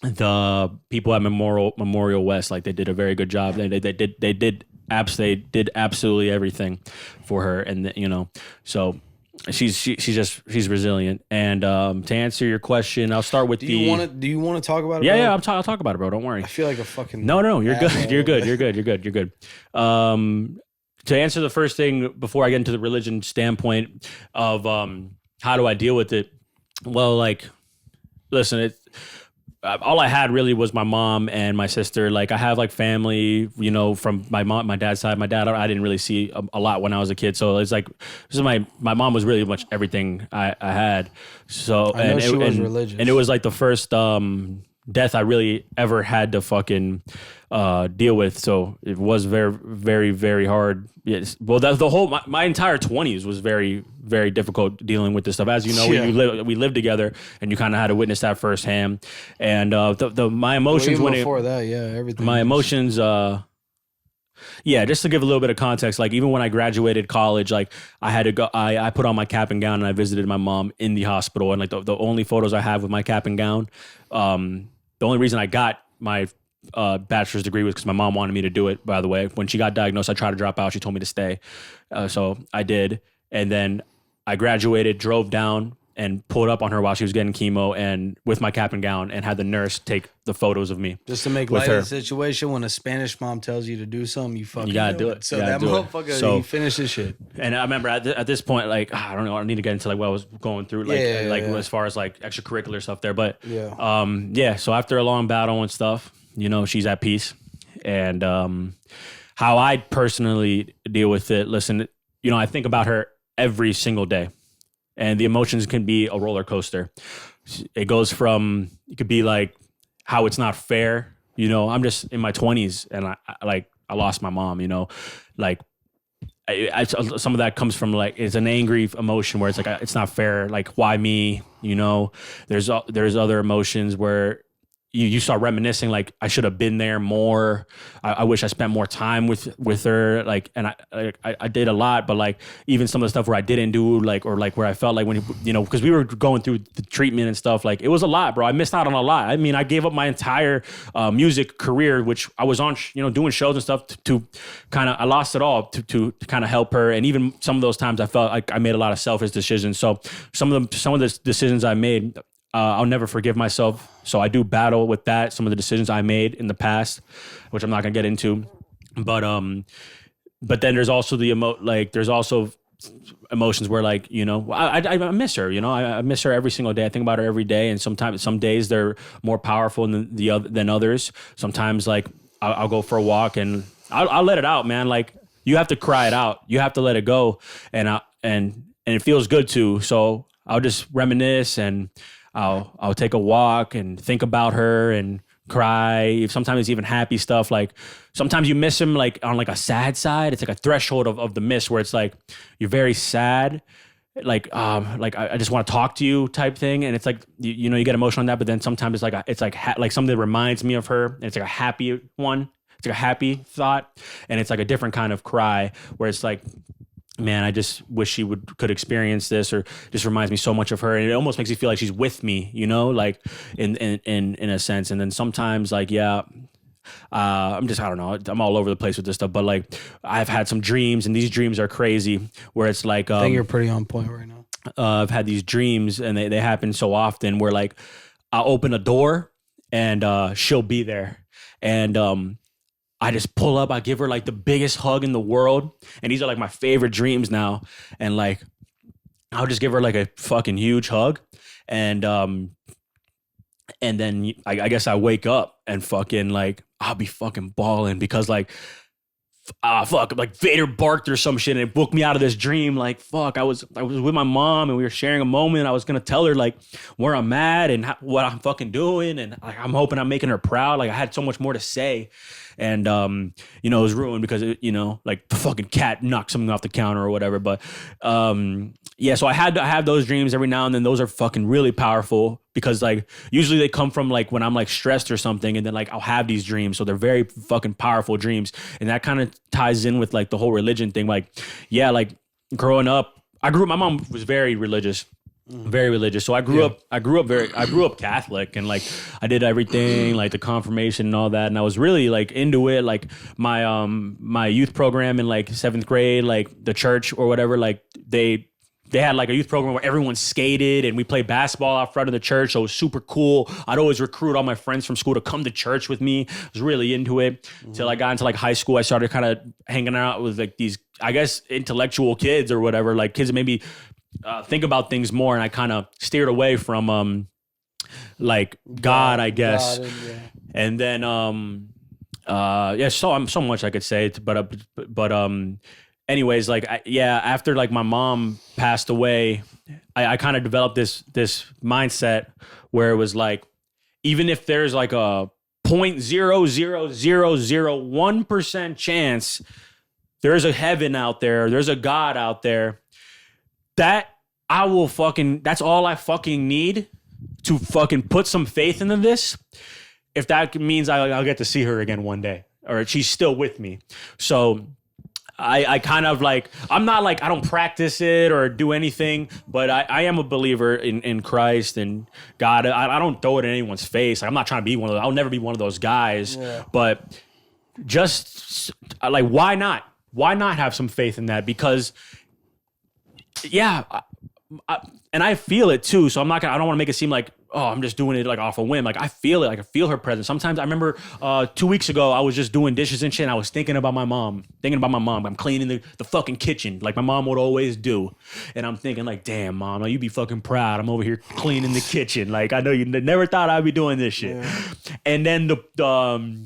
the people at Memorial West, like, they did a very good job. They did absolutely everything for her. And so she's resilient. And to answer your question, I'll start with do you want to talk about it? Yeah, bro? yeah, I'll talk about it, bro. Don't worry. I feel like a fucking no. You're asshole. good. You're good. To answer the first thing before I get into the religion standpoint of how do I deal with it? Well, like, listen, all I had really was my mom and my sister. Like, I have like family, from my dad's side. My dad, I didn't really see a lot when I was a kid. So it's like, this is my mom was really much everything I had. So I know she was religious, and it was like the first death I really ever had to fucking deal with. So it was very, very, very hard. Yes. Well, the whole my entire 20s was very, very difficult dealing with this stuff. As you know, we lived together, and you kind of had to witness that firsthand. And my emotions before that, everything. My emotions. Yeah, just to give a little bit of context, like even when I graduated college, like I had to go, I put on my cap and gown and I visited my mom in the hospital. And like the only photos I have with my cap and gown, the only reason I got my bachelor's degree was because my mom wanted me to do it, by the way. When she got diagnosed, I tried to drop out. She told me to stay. So I did. And then I graduated, drove down, and pulled up on her while she was getting chemo, and with my cap and gown, and had the nurse take the photos of me. Just to make light of the situation, when a Spanish mom tells you to do something, you fucking gotta do it. So that motherfucker, he finished his shit. And I remember at this point, like, I don't know, I need to get into like what I was going through, like, as far as like extracurricular stuff there. But so after a long battle and stuff, she's at peace. And how I personally deal with it, listen, I think about her every single day. And the emotions can be a roller coaster. It goes from, it could be like how it's not fair. I'm just in my 20s, and I lost my mom, like some of that comes from like, it's an angry emotion where it's like, it's not fair. Like, why me? There's other emotions where, you start reminiscing like I should have been there more. I wish I spent more time with her. Like, and I did a lot, but like even some of the stuff where I didn't do, like, or like where I felt like when, you know, because we were going through the treatment and stuff, like it was a lot, bro. I missed out on a lot. I mean, I gave up my entire music career, which I was on, you know, doing shows and stuff to kind of, I lost it all to kind of help her. And even some of those times I felt like I made a lot of selfish decisions. So some of the decisions I made, I'll never forgive myself. So I do battle with that. Some of the decisions I made in the past, which I'm not gonna get into, but then there's also there's also emotions where, like, you know, I miss her. You know, I miss her every single day. I think about her every day, and sometimes some days they're more powerful than others. Sometimes like I'll go for a walk and I'll let it out, man. Like you have to cry it out. You have to let it go, and it feels good too. So I'll just reminisce and I'll take a walk and think about her and cry. Sometimes it's even happy stuff. Like sometimes you miss him like on like a sad side. It's like a threshold of the miss where it's like you're very sad. Like I just want to talk to you type thing. And it's like, you know, you get emotional on that, but then sometimes it's like something that reminds me of her. And it's like a happy one. It's like a happy thought. And it's like a different kind of cry where it's like, man, I just wish she could experience this, or just reminds me so much of her. And it almost makes me feel like she's with me, you know, like in a sense. And then sometimes like, yeah, I don't know. I'm all over the place with this stuff, but like I've had some dreams, and these dreams are crazy where it's like, I think you're pretty on point right now. I've had these dreams and they happen so often where like I'll open a door and she'll be there. And, I just pull up, I give her like the biggest hug in the world. And these are like my favorite dreams now. And like, I'll just give her like a fucking huge hug. And then I guess I wake up and fucking like, I'll be fucking balling because like, fuck, like Vader barked or some shit and it booked me out of this dream. Like, fuck, I was with my mom and we were sharing a moment. I was going to tell her like where I'm at and what I'm fucking doing. And like, I'm hoping I'm making her proud. Like I had so much more to say. And, you know, it was ruined because, like the fucking cat knocked something off the counter or whatever. But, yeah, so I have those dreams every now and then. Those are fucking really powerful because like usually they come from like when I'm like stressed or something, and then like I'll have these dreams. So they're very fucking powerful dreams. And that kind of ties in with like the whole religion thing. Like, yeah, like growing up, my mom was very religious. Very religious. So I grew up Catholic, and like I did everything like the confirmation and all that, and I was really like into it. Like my youth program in like 7th grade, like the church or whatever, like they had like a youth program where everyone skated and we played basketball out front of the church. So it was super cool. I'd always recruit all my friends from school to come to church with me. I was really into it until I got into like high school. I started kind of hanging out with like these, I guess, intellectual kids or whatever, like kids that maybe think about things more, and I kind of steered away from like God, I guess. And then yeah, so much I could say, but anyways, like after like my mom passed away, I kind of developed this mindset where it was like, even if there's like a 0.00001% chance there's a heaven out there, there's a God out there, that's all I fucking need to fucking put some faith into this. If that means I'll get to see her again one day, or she's still with me. So I kind of like, I'm not like, I don't practice it or do anything, but I am a believer in Christ and God. I don't throw it in anyone's face. I'm not trying to be one of those. I'll never be one of those guys, but just like, why not? Why not have some faith in that? Because yeah, and I feel it too. So I don't want to make it seem like, oh, I'm just doing it like off a whim. Like I feel it. Like I feel her presence. Sometimes I remember 2 weeks ago, I was just doing dishes and shit. And I was thinking about my mom. I'm cleaning the fucking kitchen like my mom would always do. And I'm thinking like, damn, mom, you be fucking proud. I'm over here cleaning the kitchen. Like I know you never thought I'd be doing this shit. Yeah. And then the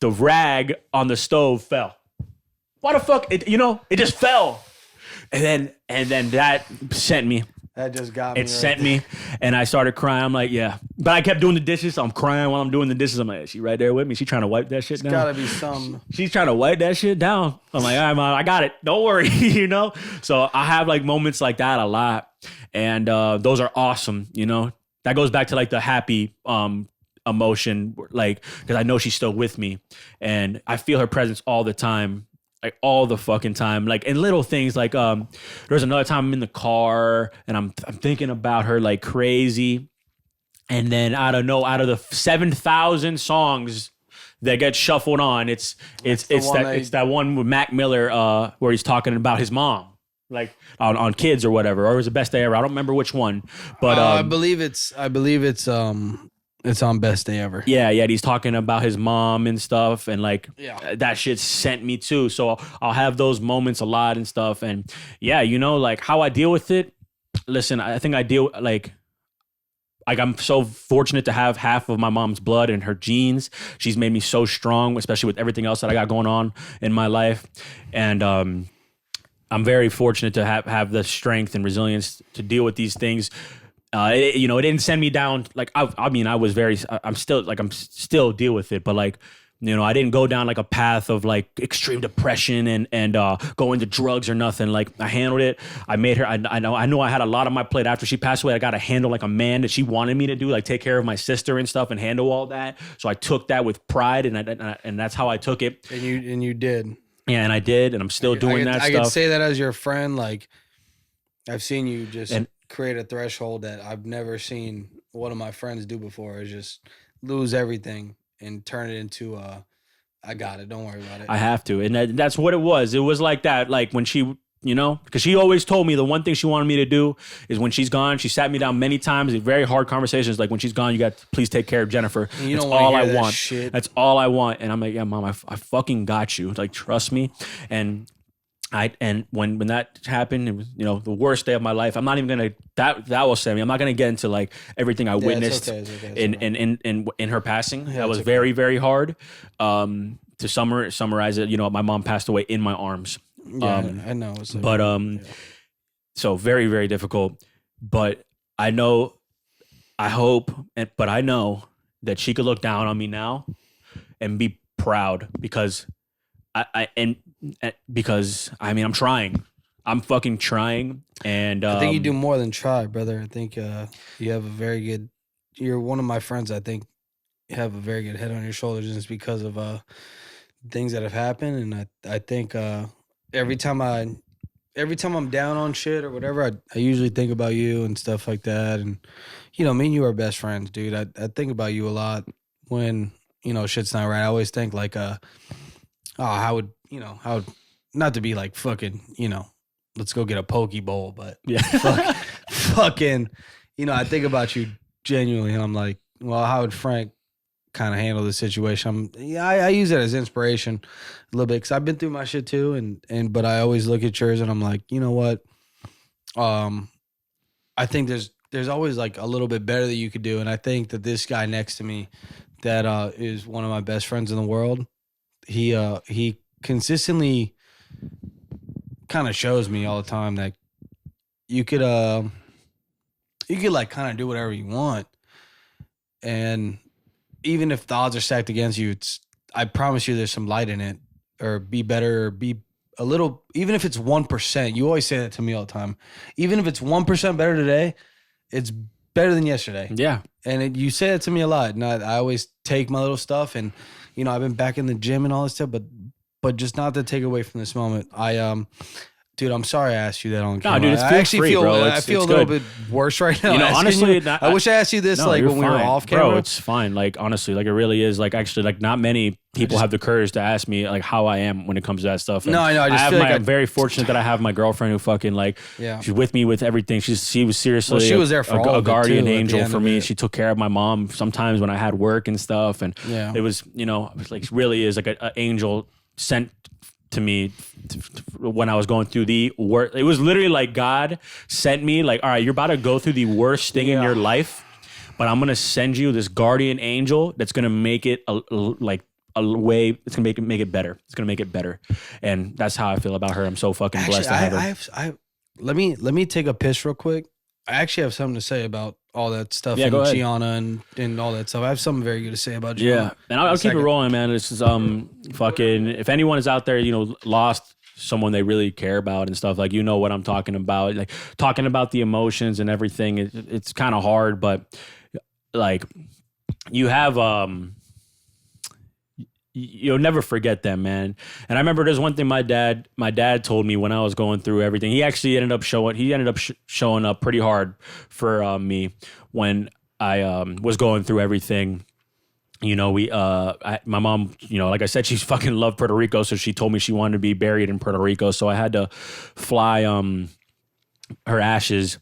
rag on the stove fell. Why the fuck? It just fell. And then that sent me. That just got me. It sent me, and I started crying. I'm like, yeah. But I kept doing the dishes. So I'm crying while I'm doing the dishes. I'm like, she right there with me. She trying to wipe that shit down. Gotta be some. She's trying to wipe that shit down. I'm like, all right, mom, I got it. Don't worry, So I have like moments like that a lot, and those are awesome. That goes back to like the happy emotion, like, because I know she's still with me, and I feel her presence all the time, like all the fucking time, like in little things. Like there's another time I'm in the car and I'm thinking about her like crazy, and then I don't know, out of the 7,000 songs that get shuffled on, it's that one with Mac Miller where he's talking about his mom, like on Kids or whatever, or it was the best day ever. I don't remember which one, but I believe it's on Best Day Ever. yeah, he's talking about his mom and stuff, and like Yeah. that shit sent me too. So I'll have those moments a lot and stuff, and yeah, you know, like how I deal with it. Listen, I think I deal like I'm so fortunate to have half of my mom's blood in her genes. She's made me so strong, especially with everything else that I got going on in my life, and I'm very fortunate to have the strength and resilience to deal with these things. It didn't send me down. Like, I'm still deal with it, but like, you know, I didn't go down like a path of like extreme depression and go into drugs or nothing. Like, I handled it. I made her, I know I had a lot on my plate after she passed away. I got to handle like a man that she wanted me to do, like take care of my sister and stuff and handle all that. So I took that with pride, and that's how I took it. And you did. Yeah, and I did, and I'm still doing that stuff. I could say that as your friend. Like, I've seen you just create a threshold that I've never seen one of my friends do before, is just lose everything and turn it into I got it, don't worry about it. I have to. And that's what it was. It was like that. Like when she, you know, because she always told me the one thing she wanted me to do is when she's gone, she sat me down many times in very hard conversations. Like, when she's gone, you got to please take care of Jennifer. That's all I want. That's all I want. And I'm like, yeah, mom, I fucking got you. Like, trust me. And when that happened, it was, you know, the worst day of my life. I'm not even gonna that will send me. I'm not gonna get into like everything I witnessed in her passing. That was very, very hard. To summarize it, you know, my mom passed away in my arms. Yeah, I know. So very, very difficult. But I know, I hope, but I know that she could look down on me now and be proud, because because I mean, I'm trying. I'm fucking trying. And I think you do more than try, brother. I think you have a very good, you're one of my friends. I think you have a very good head on your shoulders just because of things that have happened. And I think every time I'm down on shit or whatever, I usually think about you and stuff like that. And, you know, me and you are best friends, dude. I think about you a lot when, you know, shit's not right. I always think like, how would, not to be like fucking, you know, let's go get a poke bowl, but yeah, fucking, you know, I think about you genuinely, and I'm like, well, how would Frank kind of handle the situation? I use it as inspiration a little bit, because I've been through my shit too, but I always look at yours and I'm like, you know what? I think there's always like a little bit better that you could do, and I think that this guy next to me, that is one of my best friends in the world, he consistently kind of shows me all the time that you could like kind of do whatever you want, and even if the odds are stacked against you, I promise you there's some light in it, or be better, or be a little, even if it's 1%. You always say that to me all the time. Even if it's 1% better today, it's better than yesterday. Yeah. And you say that to me a lot, and I always take my little stuff, and, you know, I've been back in the gym and all this stuff, but just not to take away from this moment. Dude, I'm sorry I asked you that on camera. No, dude, it's I actually free, feel, bro. I feel a little bit worse right now. You know, honestly, I wish I asked you this like when we were off camera. Bro, it's fine. Like, honestly, like, it really is. Like, actually, like, not many people have the courage to ask me like how I am when it comes to that stuff. And no, I know. I'm very fortunate that I have my girlfriend who fucking like, she's with me with everything. She was seriously, she was there for a guardian angel for me. It. She took care of my mom sometimes when I had work and stuff, and it was, you know, like, really is like an angel sent to me when I was going through the worst. It was literally like God sent me like, all right, you're about to go through the worst thing in your life, but I'm gonna send you this guardian angel that's gonna make it a way. It's gonna make it better. It's gonna make it better, and that's how I feel about her. I'm so fucking blessed to have her. Let me take a piss real quick. I actually have something to say about all that stuff, and Gianna and all that stuff. I have something very good to say about Gianna. Yeah, and I'll keep it rolling, man. This is fucking, if anyone is out there, you know, lost someone they really care about and stuff, like, you know what I'm talking about. Like, talking about the emotions and everything, it's kind of hard, but like, you have you'll never forget them, man. And I remember there's one thing my dad told me when I was going through everything. He actually ended up showing up pretty hard for me when I was going through everything. You know, my mom, you know, like I said, she's fucking loved Puerto Rico, so she told me she wanted to be buried in Puerto Rico, so I had to fly her ashes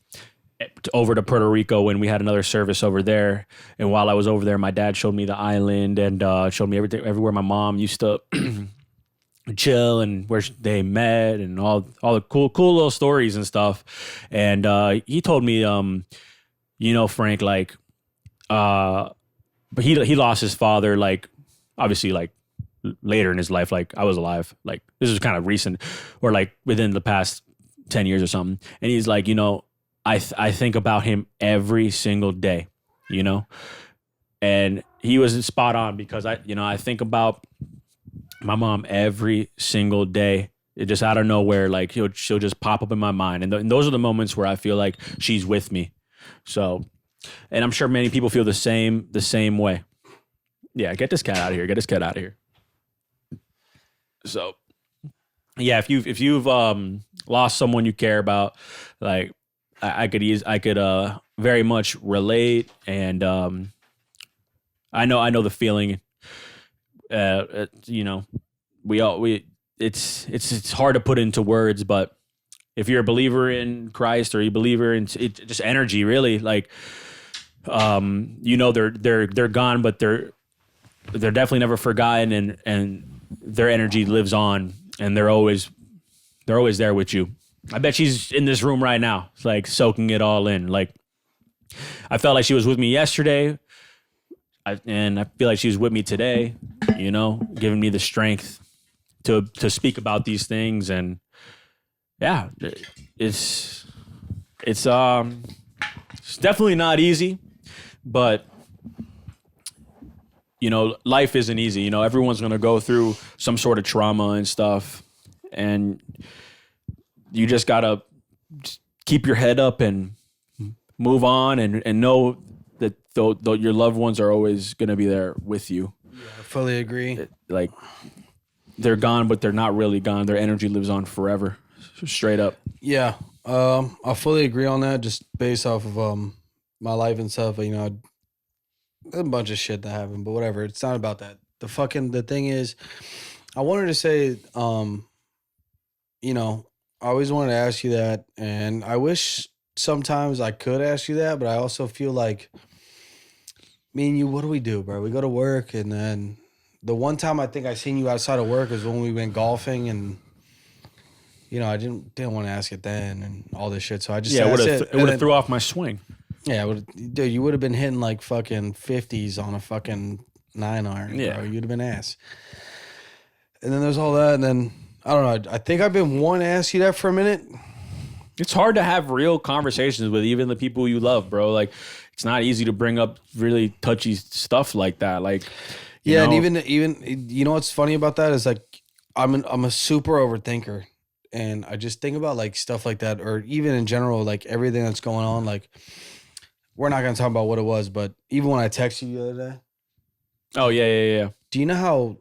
over to Puerto Rico when we had another service over there. And while I was over there, my dad showed me the island and showed me everything, everywhere my mom used to chill and where they met and all the cool little stories and stuff. And he told me, you know, Frank, like, but he lost his father, like, obviously, like, later in his life, like I was alive, like this is kind of recent, or like within the past 10 years or something. And he's like, you know, I think about him every single day, you know, and he was spot on because I think about my mom every single day. It just out of nowhere, like she'll just pop up in my mind, and those are the moments where I feel like she's with me. So, and I'm sure many people feel the same way. Yeah, get this cat out of here. Get this cat out of here. So, yeah, if you've lost someone you care about, like I could very much relate, and I know the feeling. You know, we it's hard to put into words, but if you're a believer in Christ or you believer in just energy, really, like you know, they're gone, but they're definitely never forgotten, and their energy lives on, and they're always there with you. I bet she's in this room right now, like soaking it all in. Like I felt like she was with me yesterday, and I feel like she was with me today. You know, giving me the strength to speak about these things, and yeah, it's definitely not easy, but you know, life isn't easy. You know, everyone's gonna go through some sort of trauma and stuff, and you just gotta keep your head up and move on, and know that your loved ones are always gonna be there with you. Yeah, I fully agree. Like they're gone, but they're not really gone. Their energy lives on forever, straight up. Yeah, I fully agree on that. Just based off of my life and stuff. You know, a bunch of shit that happened, but whatever. It's not about that. The thing is, I wanted to say, you know, I always wanted to ask you that, and I wish sometimes I could ask you that, but I also feel like me and you, what do we do, bro? We go to work, and then the one time I think I seen you outside of work was when we went golfing, and you know, I didn't want to ask it then and all this shit, so I just Yeah, said, it would have threw off my swing. yeah, dude, you would have been hitting like fucking 50s on a fucking 9-iron, Yeah. bro. You'd have been ass. And then there's all that, and then I don't know. I think I've been wanting to ask you that for a minute. It's hard to have real conversations with even the people you love, bro. Like it's not easy to bring up really touchy stuff like that. Like, Yeah, know, and even you know what's funny about that is like I'm a super overthinker, and I just think about like stuff like that, or even in general, like everything that's going on. Like we're not gonna talk about what it was, but even when I texted you the other day, oh yeah. do you know how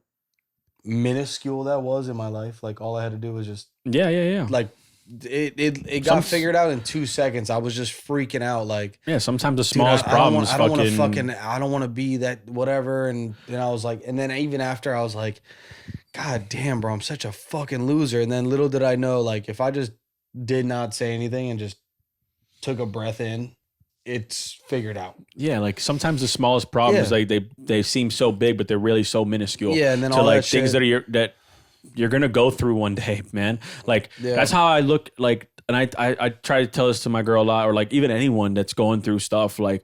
minuscule that was in my life? Like all I had to do was just Yeah. like it got figured out in 2 seconds. I was just freaking out. Like, Yeah, sometimes the dude, smallest problems I don't want to be that whatever. And then I was like, and then even after I was like, God damn, bro, I'm such a fucking loser. And then little did I know, like, if I just did not say anything and just took a breath in, it's figured out. Yeah, like sometimes the smallest problems, Yeah. like they seem so big, but they're really so minuscule. Yeah, and then to all like that things shit. that you're gonna go through one day, man. Like Yeah. that's how I look. Like, and I try to tell this to my girl a lot, or like even anyone that's going through stuff. Like,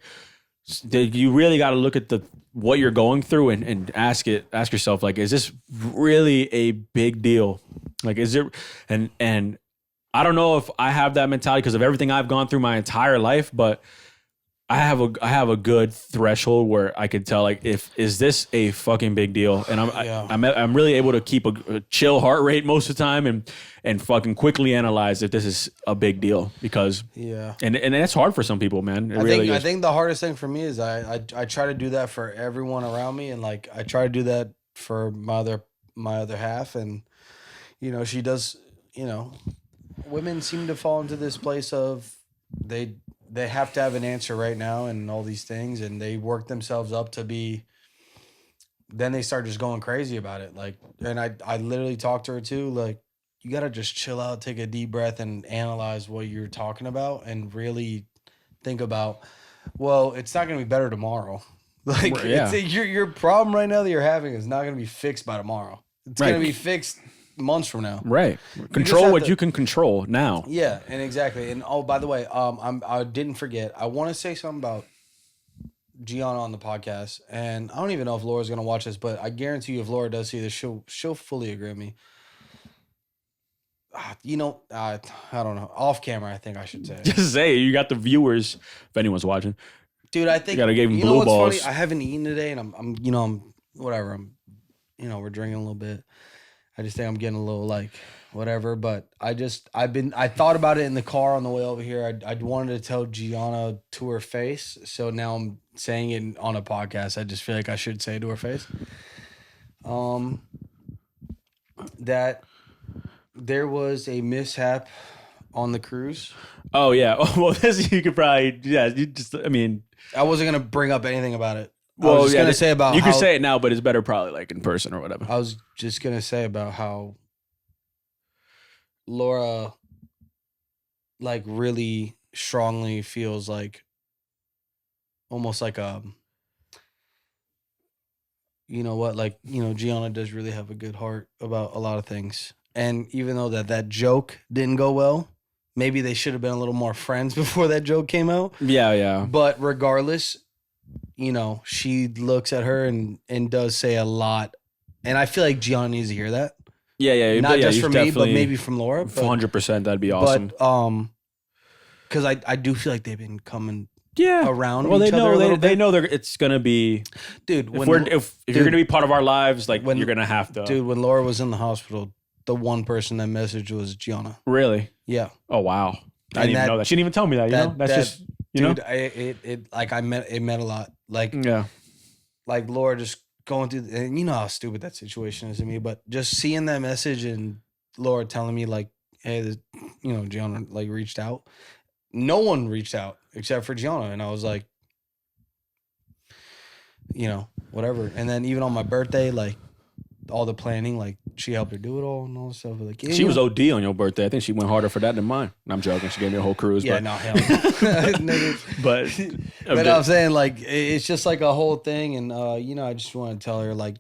you really got to look at what you're going through and ask yourself, like, is this really a big deal? Like, is it? And I don't know if I have that mentality because of everything I've gone through my entire life, but I have a good threshold where I could tell like if is this a fucking big deal, and Yeah. I'm really able to keep a chill heart rate most of the time and fucking quickly analyze if this is a big deal because Yeah. and that's hard for some people, man. It I really think I is. think the hardest thing for me is I try to do that for everyone around me, and like I try to do that for my other half, and she does. Women seem to fall into this place of they they have to have an answer right now and all these things, and they work themselves up to be. Then they start just going crazy about it, like, and I literally talked to her too, like. You gotta just chill out, take a deep breath, and analyze what you're talking about, and really think about, well, it's not going to be better tomorrow. Like Yeah. it's your problem right now that you're having is not going to be fixed by tomorrow. It's Right. going to be fixed months from now. Right. just Control have what to- you can control now. Yeah, and exactly. And oh, by the way, I didn't forget. I want to say something about Gianna on the podcast, and I don't even know if Laura's going to watch this, but I guarantee you, if Laura does see this, she'll fully agree with me. I don't know. Off camera, I think I should say. Just say you got the viewers if anyone's watching. Dude, I think You gotta give him you know blue what's balls. funny? I haven't eaten today, and I'm whatever. We're drinking a little bit. I just think I'm getting a little like whatever. But I thought about it in the car on the way over here. I wanted to tell Gianna to her face, so now I'm saying it on a podcast. I just feel like I should say it to her face. That there was a mishap on the cruise. Oh yeah. Well, this you could probably You just I mean. I wasn't gonna bring up anything about it. I Well, was just yeah, gonna say about you how, can say it now, but it's better probably like in person or whatever. I was just gonna say about how Laura like really strongly feels like almost like Gianna does really have a good heart about a lot of things. And even though that joke didn't go well, maybe they should have been a little more friends before that joke came out. Yeah, yeah. But regardless, she looks at her and does say a lot. And I feel like Gianna needs to hear that. Yeah, yeah. Not just you from me, but definitely- maybe from Laura. 100%. That'd be awesome. But because I do feel like they've been coming yeah. around Well, each they other a know little they bit. know it's gonna be. Dude, If you're gonna be part of our lives, like when- you're gonna have to. dude, when Laura was in the hospital, the one person that messaged was Gianna. Really? Yeah. Oh wow. I And didn't even know that. She didn't even tell me that. That's just dude, it meant a lot. Like Yeah. like Laura just going through, and you know how stupid that situation is to me, but just seeing that message and Laura telling me like, hey, Gianna like reached out. No one reached out except for Gianna, and I was like, whatever. And then even on my birthday, like all the planning, like she helped her do it all and all this stuff. Like She was OD on your birthday. I think she went harder for that than mine. I'm joking. She gave me a whole cruise. yeah, but, no hell, no. but But I'm saying like it's just like a whole thing, and I just want to tell her like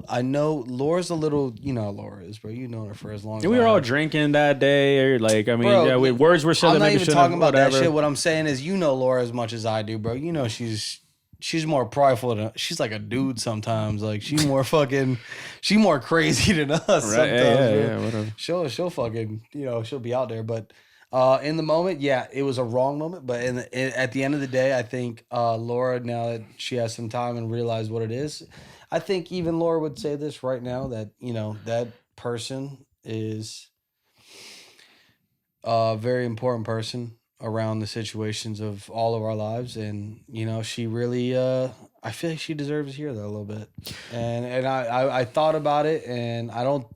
I know Laura's a little how Laura is, bro. You know her for as long as we I were all have. drinking that day, or like I mean, Bro, yeah, words were said I'm that not maybe even shouldn't talking have, about whatever. that shit. What I'm saying is Laura as much as I do, bro. She's more prideful than she's like a dude sometimes. Like she's more crazy than us Right? sometimes. Yeah, bro. yeah, whatever. She'll fucking she'll be out there, but in the moment, yeah, it was a wrong moment. But at the end of the day, I think Laura, now that she has some time and realized what it is, I think even Laura would say this right now that that person is a very important person around the situations of all of our lives, and she really I feel like she deserves to hear that a little bit. And I thought about it, and I don't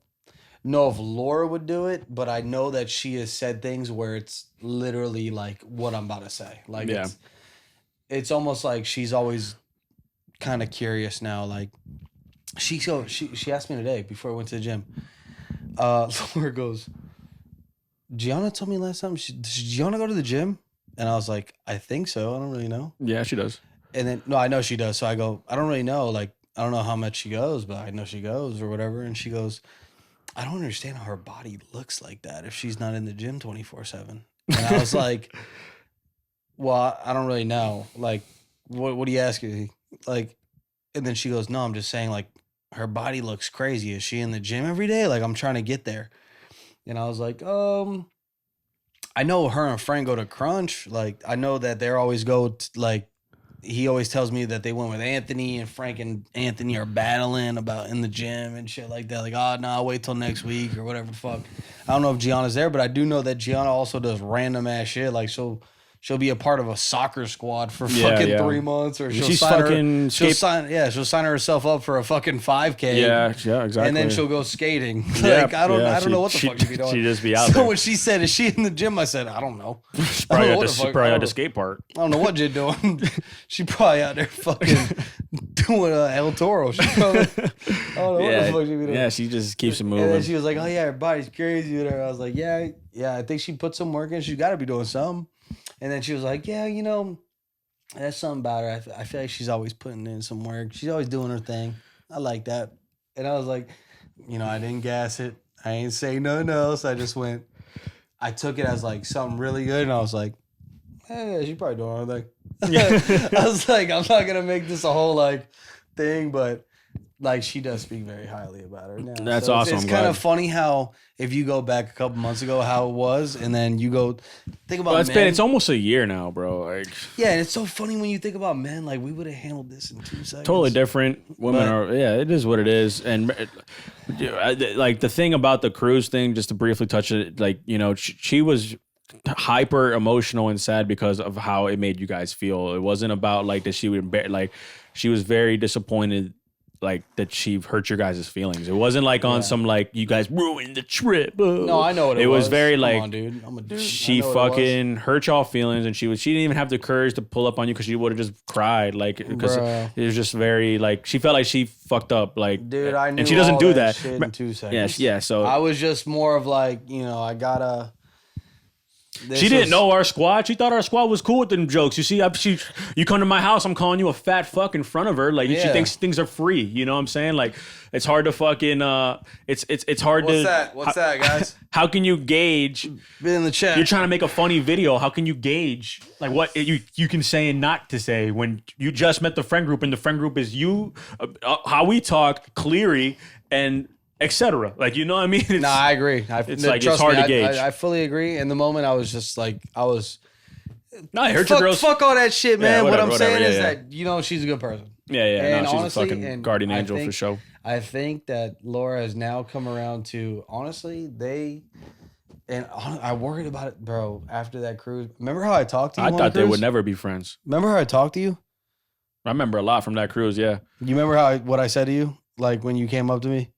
know if Laura would do it, but I know that she has said things where it's literally like what I'm about to say. Like Yeah. it's almost like she's always kind of curious now. Like she asked me today before I went to the gym. Laura goes, Gianna told me last time, does Gianna go to the gym? And I was like, I think so. I don't really know. Yeah, she does. And then, no, I know she does. So I go, I don't really know. Like, I don't know how much she goes, but I know she goes or whatever. And she goes, I don't understand how her body looks like that if she's not in the gym 24/7. And I was like, well, I don't really know. Like, what do you ask me? Like, and then she goes, no, I'm just saying, like, her body looks crazy. Is she in the gym every day? Like, I'm trying to get there. And I was like, I know her and Frank go to Crunch. Like, I know that they always go like he always tells me that they went with Anthony, and Frank and Anthony are battling about in the gym and shit like that. Like, oh no, I'll wait till next week or whatever the fuck. I don't know if Gianna's there, but I do know that Gianna also does random ass shit. Like, she'll be a part of a soccer squad for fucking 3 months, or she'll she'll sign herself up for a fucking 5K. Yeah, exactly. And then she'll go skating. Like, I don't know what the fuck she'd be doing. She just be out so there. when she said, "Is she in the gym?" I said, "I don't know." She probably at the skate park. I don't know what you're doing. She probably out there fucking doing El Toro. She probably, I don't know what the fuck she be doing. Yeah, she just keeps it moving. And then she was like, "Oh yeah, her body's crazy." And I was like, "Yeah, I think she put some work in. She's got to be doing something." And then she was like, "Yeah, you know, there's something about her. I feel like she's always putting in some work. She's always doing her thing. I like that." And I was like, you know, I didn't gas it. I ain't say nothing else. I just went. I took it as like something really good, and I was like, "Yeah, she's probably doing her thing." I was like, I'm not gonna make this a whole like thing, but like she does speak very highly about her now. That's awesome. It's kind of funny how if you go back a couple months ago, how it was, and then you go think about it's almost a year now, bro. Like, yeah, and it's so funny when you think about men. Like, we would have handled this in 2 seconds. Totally different. Women are, it is what it is. And like the thing about the cruise thing, just to briefly touch it, like, you know, she was hyper emotional and sad because of how it made you guys feel. It wasn't about like that she would like she was very disappointed, like that she hurt your guys' feelings. It wasn't like on some like you guys ruined the trip. No, I know what it was. It was very like, come on, dude. I'm a dude. She fucking hurt y'all feelings, and she didn't even have the courage to pull up on you because she would have just cried, like, because it was just very like she felt like she fucked up, like, dude. I knew, and she doesn't all do that that shit in 2 seconds. Yeah. So I was just more of like, you know, I gotta. She didn't know our squad. She thought our squad was cool with them jokes. You see, you come to my house, I'm calling you a fat fuck in front of her. Like, she thinks things are free. You know what I'm saying? Like, it's hard to fucking it's hard to. What's that, guys? How can you gauge? Be in the chat. You're trying to make a funny video. How can you gauge like what you can say and not to say when you just met the friend group, and the friend group is you, how we talk, Cleary, and etc. Like, you know what I mean? No, I agree. It's hard to gauge. I fully agree. In the moment, I was just like, No, I heard your girls. Fuck all that shit, man. Whatever, what I'm saying is yeah. that, you know, she's a good person. Yeah. And no, she's honestly, a fucking guardian angel for sure. I think that Laura has now come around to, honestly, I worried about it, bro, after that cruise. Remember how I talked to you? I thought they would never be friends. Remember how I talked to you? I remember a lot from that cruise, yeah. You remember what I said to you? Like, when you came up to me?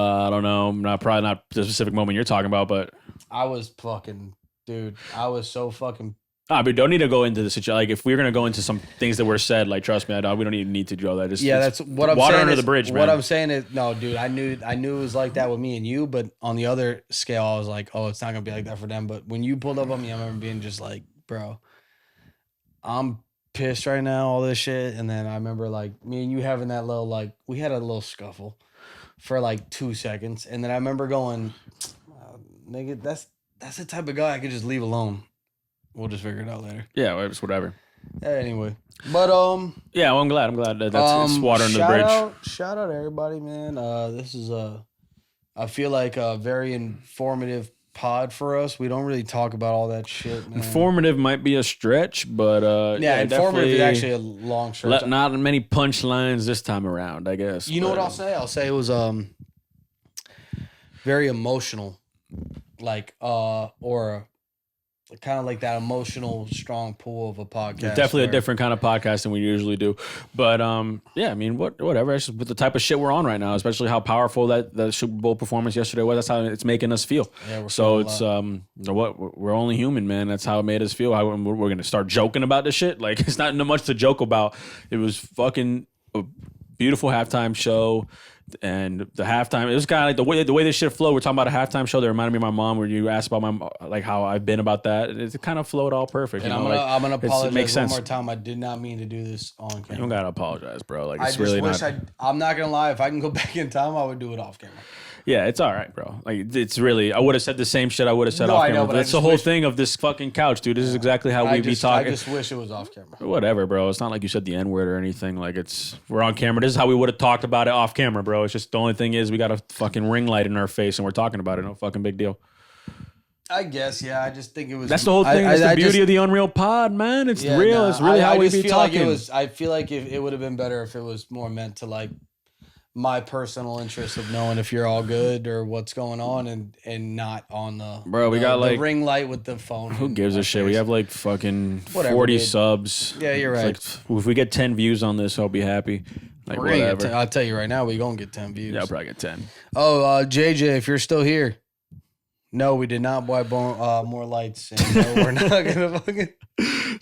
I don't know. Probably not the specific moment you're talking about, but I was fucking, dude. I was so fucking. We don't need to go into the situation. Like, if we're gonna go into some things that were said, like, trust me, we don't even need to do all that. That's what I'm water saying. Under the bridge, man. What I'm saying is, no, dude. I knew it was like that with me and you, but on the other scale, I was like, oh, it's not gonna be like that for them. But when you pulled up on me, I remember being just like, bro, I'm pissed right now, all this shit. And then I remember like me and you having that little, like, we had a little scuffle for like 2 seconds, and then I remember going, nigga, that's the type of guy I could just leave alone. We'll just figure it out later. Yeah, it's whatever. Anyway, but yeah, well, I'm glad that that's water under the bridge. Shout out everybody, man. This is I feel like a very informative pod for us. We don't really talk about all that shit, man. Informative might be a stretch, but informative is actually a long stretch. Not many punchlines this time around, I guess. You know what I'll say? I'll say it was very emotional, like or kind of like that emotional strong pull of a podcast. It's definitely a different kind of podcast than we usually do, but yeah, I mean, whatever. It's just with the type of shit we're on right now, especially how powerful that the Super Bowl performance yesterday was. That's how it's making us feel. Yeah, so it's we're only human, man. That's how it made us feel. How we're gonna start joking about this shit? Like, it's not much to joke about. It was fucking a beautiful halftime show. And the halftime, it was kind of like the way this shit flowed. We're talking about a halftime show that reminded me of my mom. Where you asked about like how I've been about that. It kind of flowed all perfect. And I'm gonna apologize one more time. I did not mean to do this on camera. You don't gotta apologize, bro. Like, it's I'm not gonna lie. If I can go back in time, I would do it off camera. Yeah, it's all right, bro. Like, it's really, I would have said the same shit I would have said off camera. But that's the whole thing of this fucking couch, dude. This is exactly how we be talking. I just wish it was off camera. Whatever, bro. It's not like you said the N-word or anything. Like, we're on camera. This is how we would have talked about it off camera, bro. It's just the only thing is we got a fucking ring light in our face and we're talking about it. No fucking big deal. I guess, yeah. I just think it was. That's the whole thing. That's the beauty just, of the Unreal Pod, man. It's yeah, real. nah, It's really how I we just be feel talking. Like it was. I feel like if it would have been better if it was more meant to like my personal interest of knowing if you're all good or what's going on, and not on the Bro, we got the like ring light with the phone. who gives a shit? We have like fucking Whatever, 40 dude. subs. Yeah, you're right. It's like, if we get 10 views on this, I'll be happy. Like We're gonna get whatever. I'll tell you right now, we're gonna get 10 views. Yeah, I'll probably get 10. Oh, JJ, if you're still here, no, we did not buy more lights, and no, we're not gonna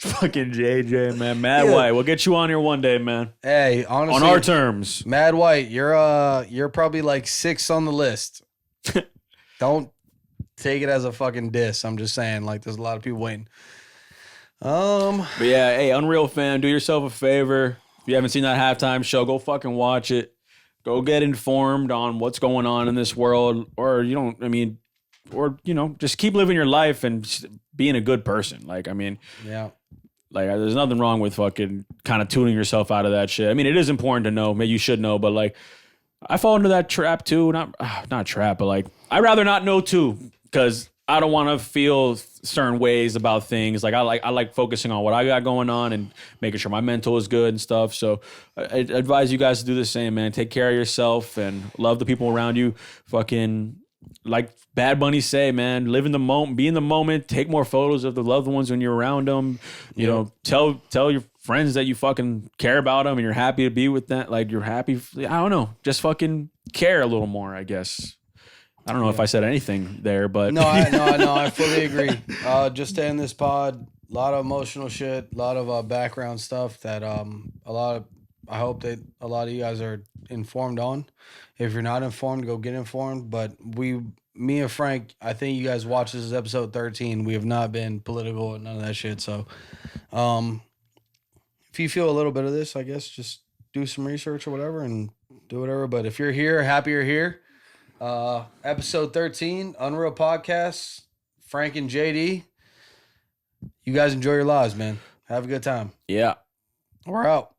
Fucking JJ, man. Mad White. We'll get you on here one day, man. Hey, honestly, On our terms. Mad White, you're probably like 6th on the list. Don't take it as a fucking diss. I'm just saying, like, there's a lot of people waiting. But yeah, hey, Unreal fan, do yourself a favor. If you haven't seen that halftime show, go fucking watch it. Go get informed on what's going on in this world. Or just keep living your life and just being a good person. Like, I mean, yeah. Like, there's nothing wrong with fucking kind of tuning yourself out of that shit. I mean, it is important to know. Maybe you should know, but like, I fall into that trap too. Not trap, but like, I'd rather not know too, because I don't want to feel certain ways about things. Like, I like focusing on what I got going on and making sure my mental is good and stuff. So I advise you guys to do the same, man. Take care of yourself and love the people around you. Fucking, like Bad Bunny say, man, live in the moment, be in the moment, take more photos of the loved ones when you're around them. You know, tell your friends that you fucking care about them and you're happy to be with them. Like, you're happy. I don't know. Just fucking care a little more, I guess. I don't know if I said anything there, but No, I fully agree. Just to end this pod, a lot of emotional shit, a lot of background stuff that I hope that a lot of you guys are informed on. If you're not informed, go get informed. But me and Frank, I think you guys watched this as episode 13. We have not been political and none of that shit. So, if you feel a little bit of this, I guess just do some research or whatever and do whatever. But if you're here, happy you're here. Episode 13, Unreal Podcast, Frank and JD. You guys enjoy your lives, man. Have a good time. yeah. We're out.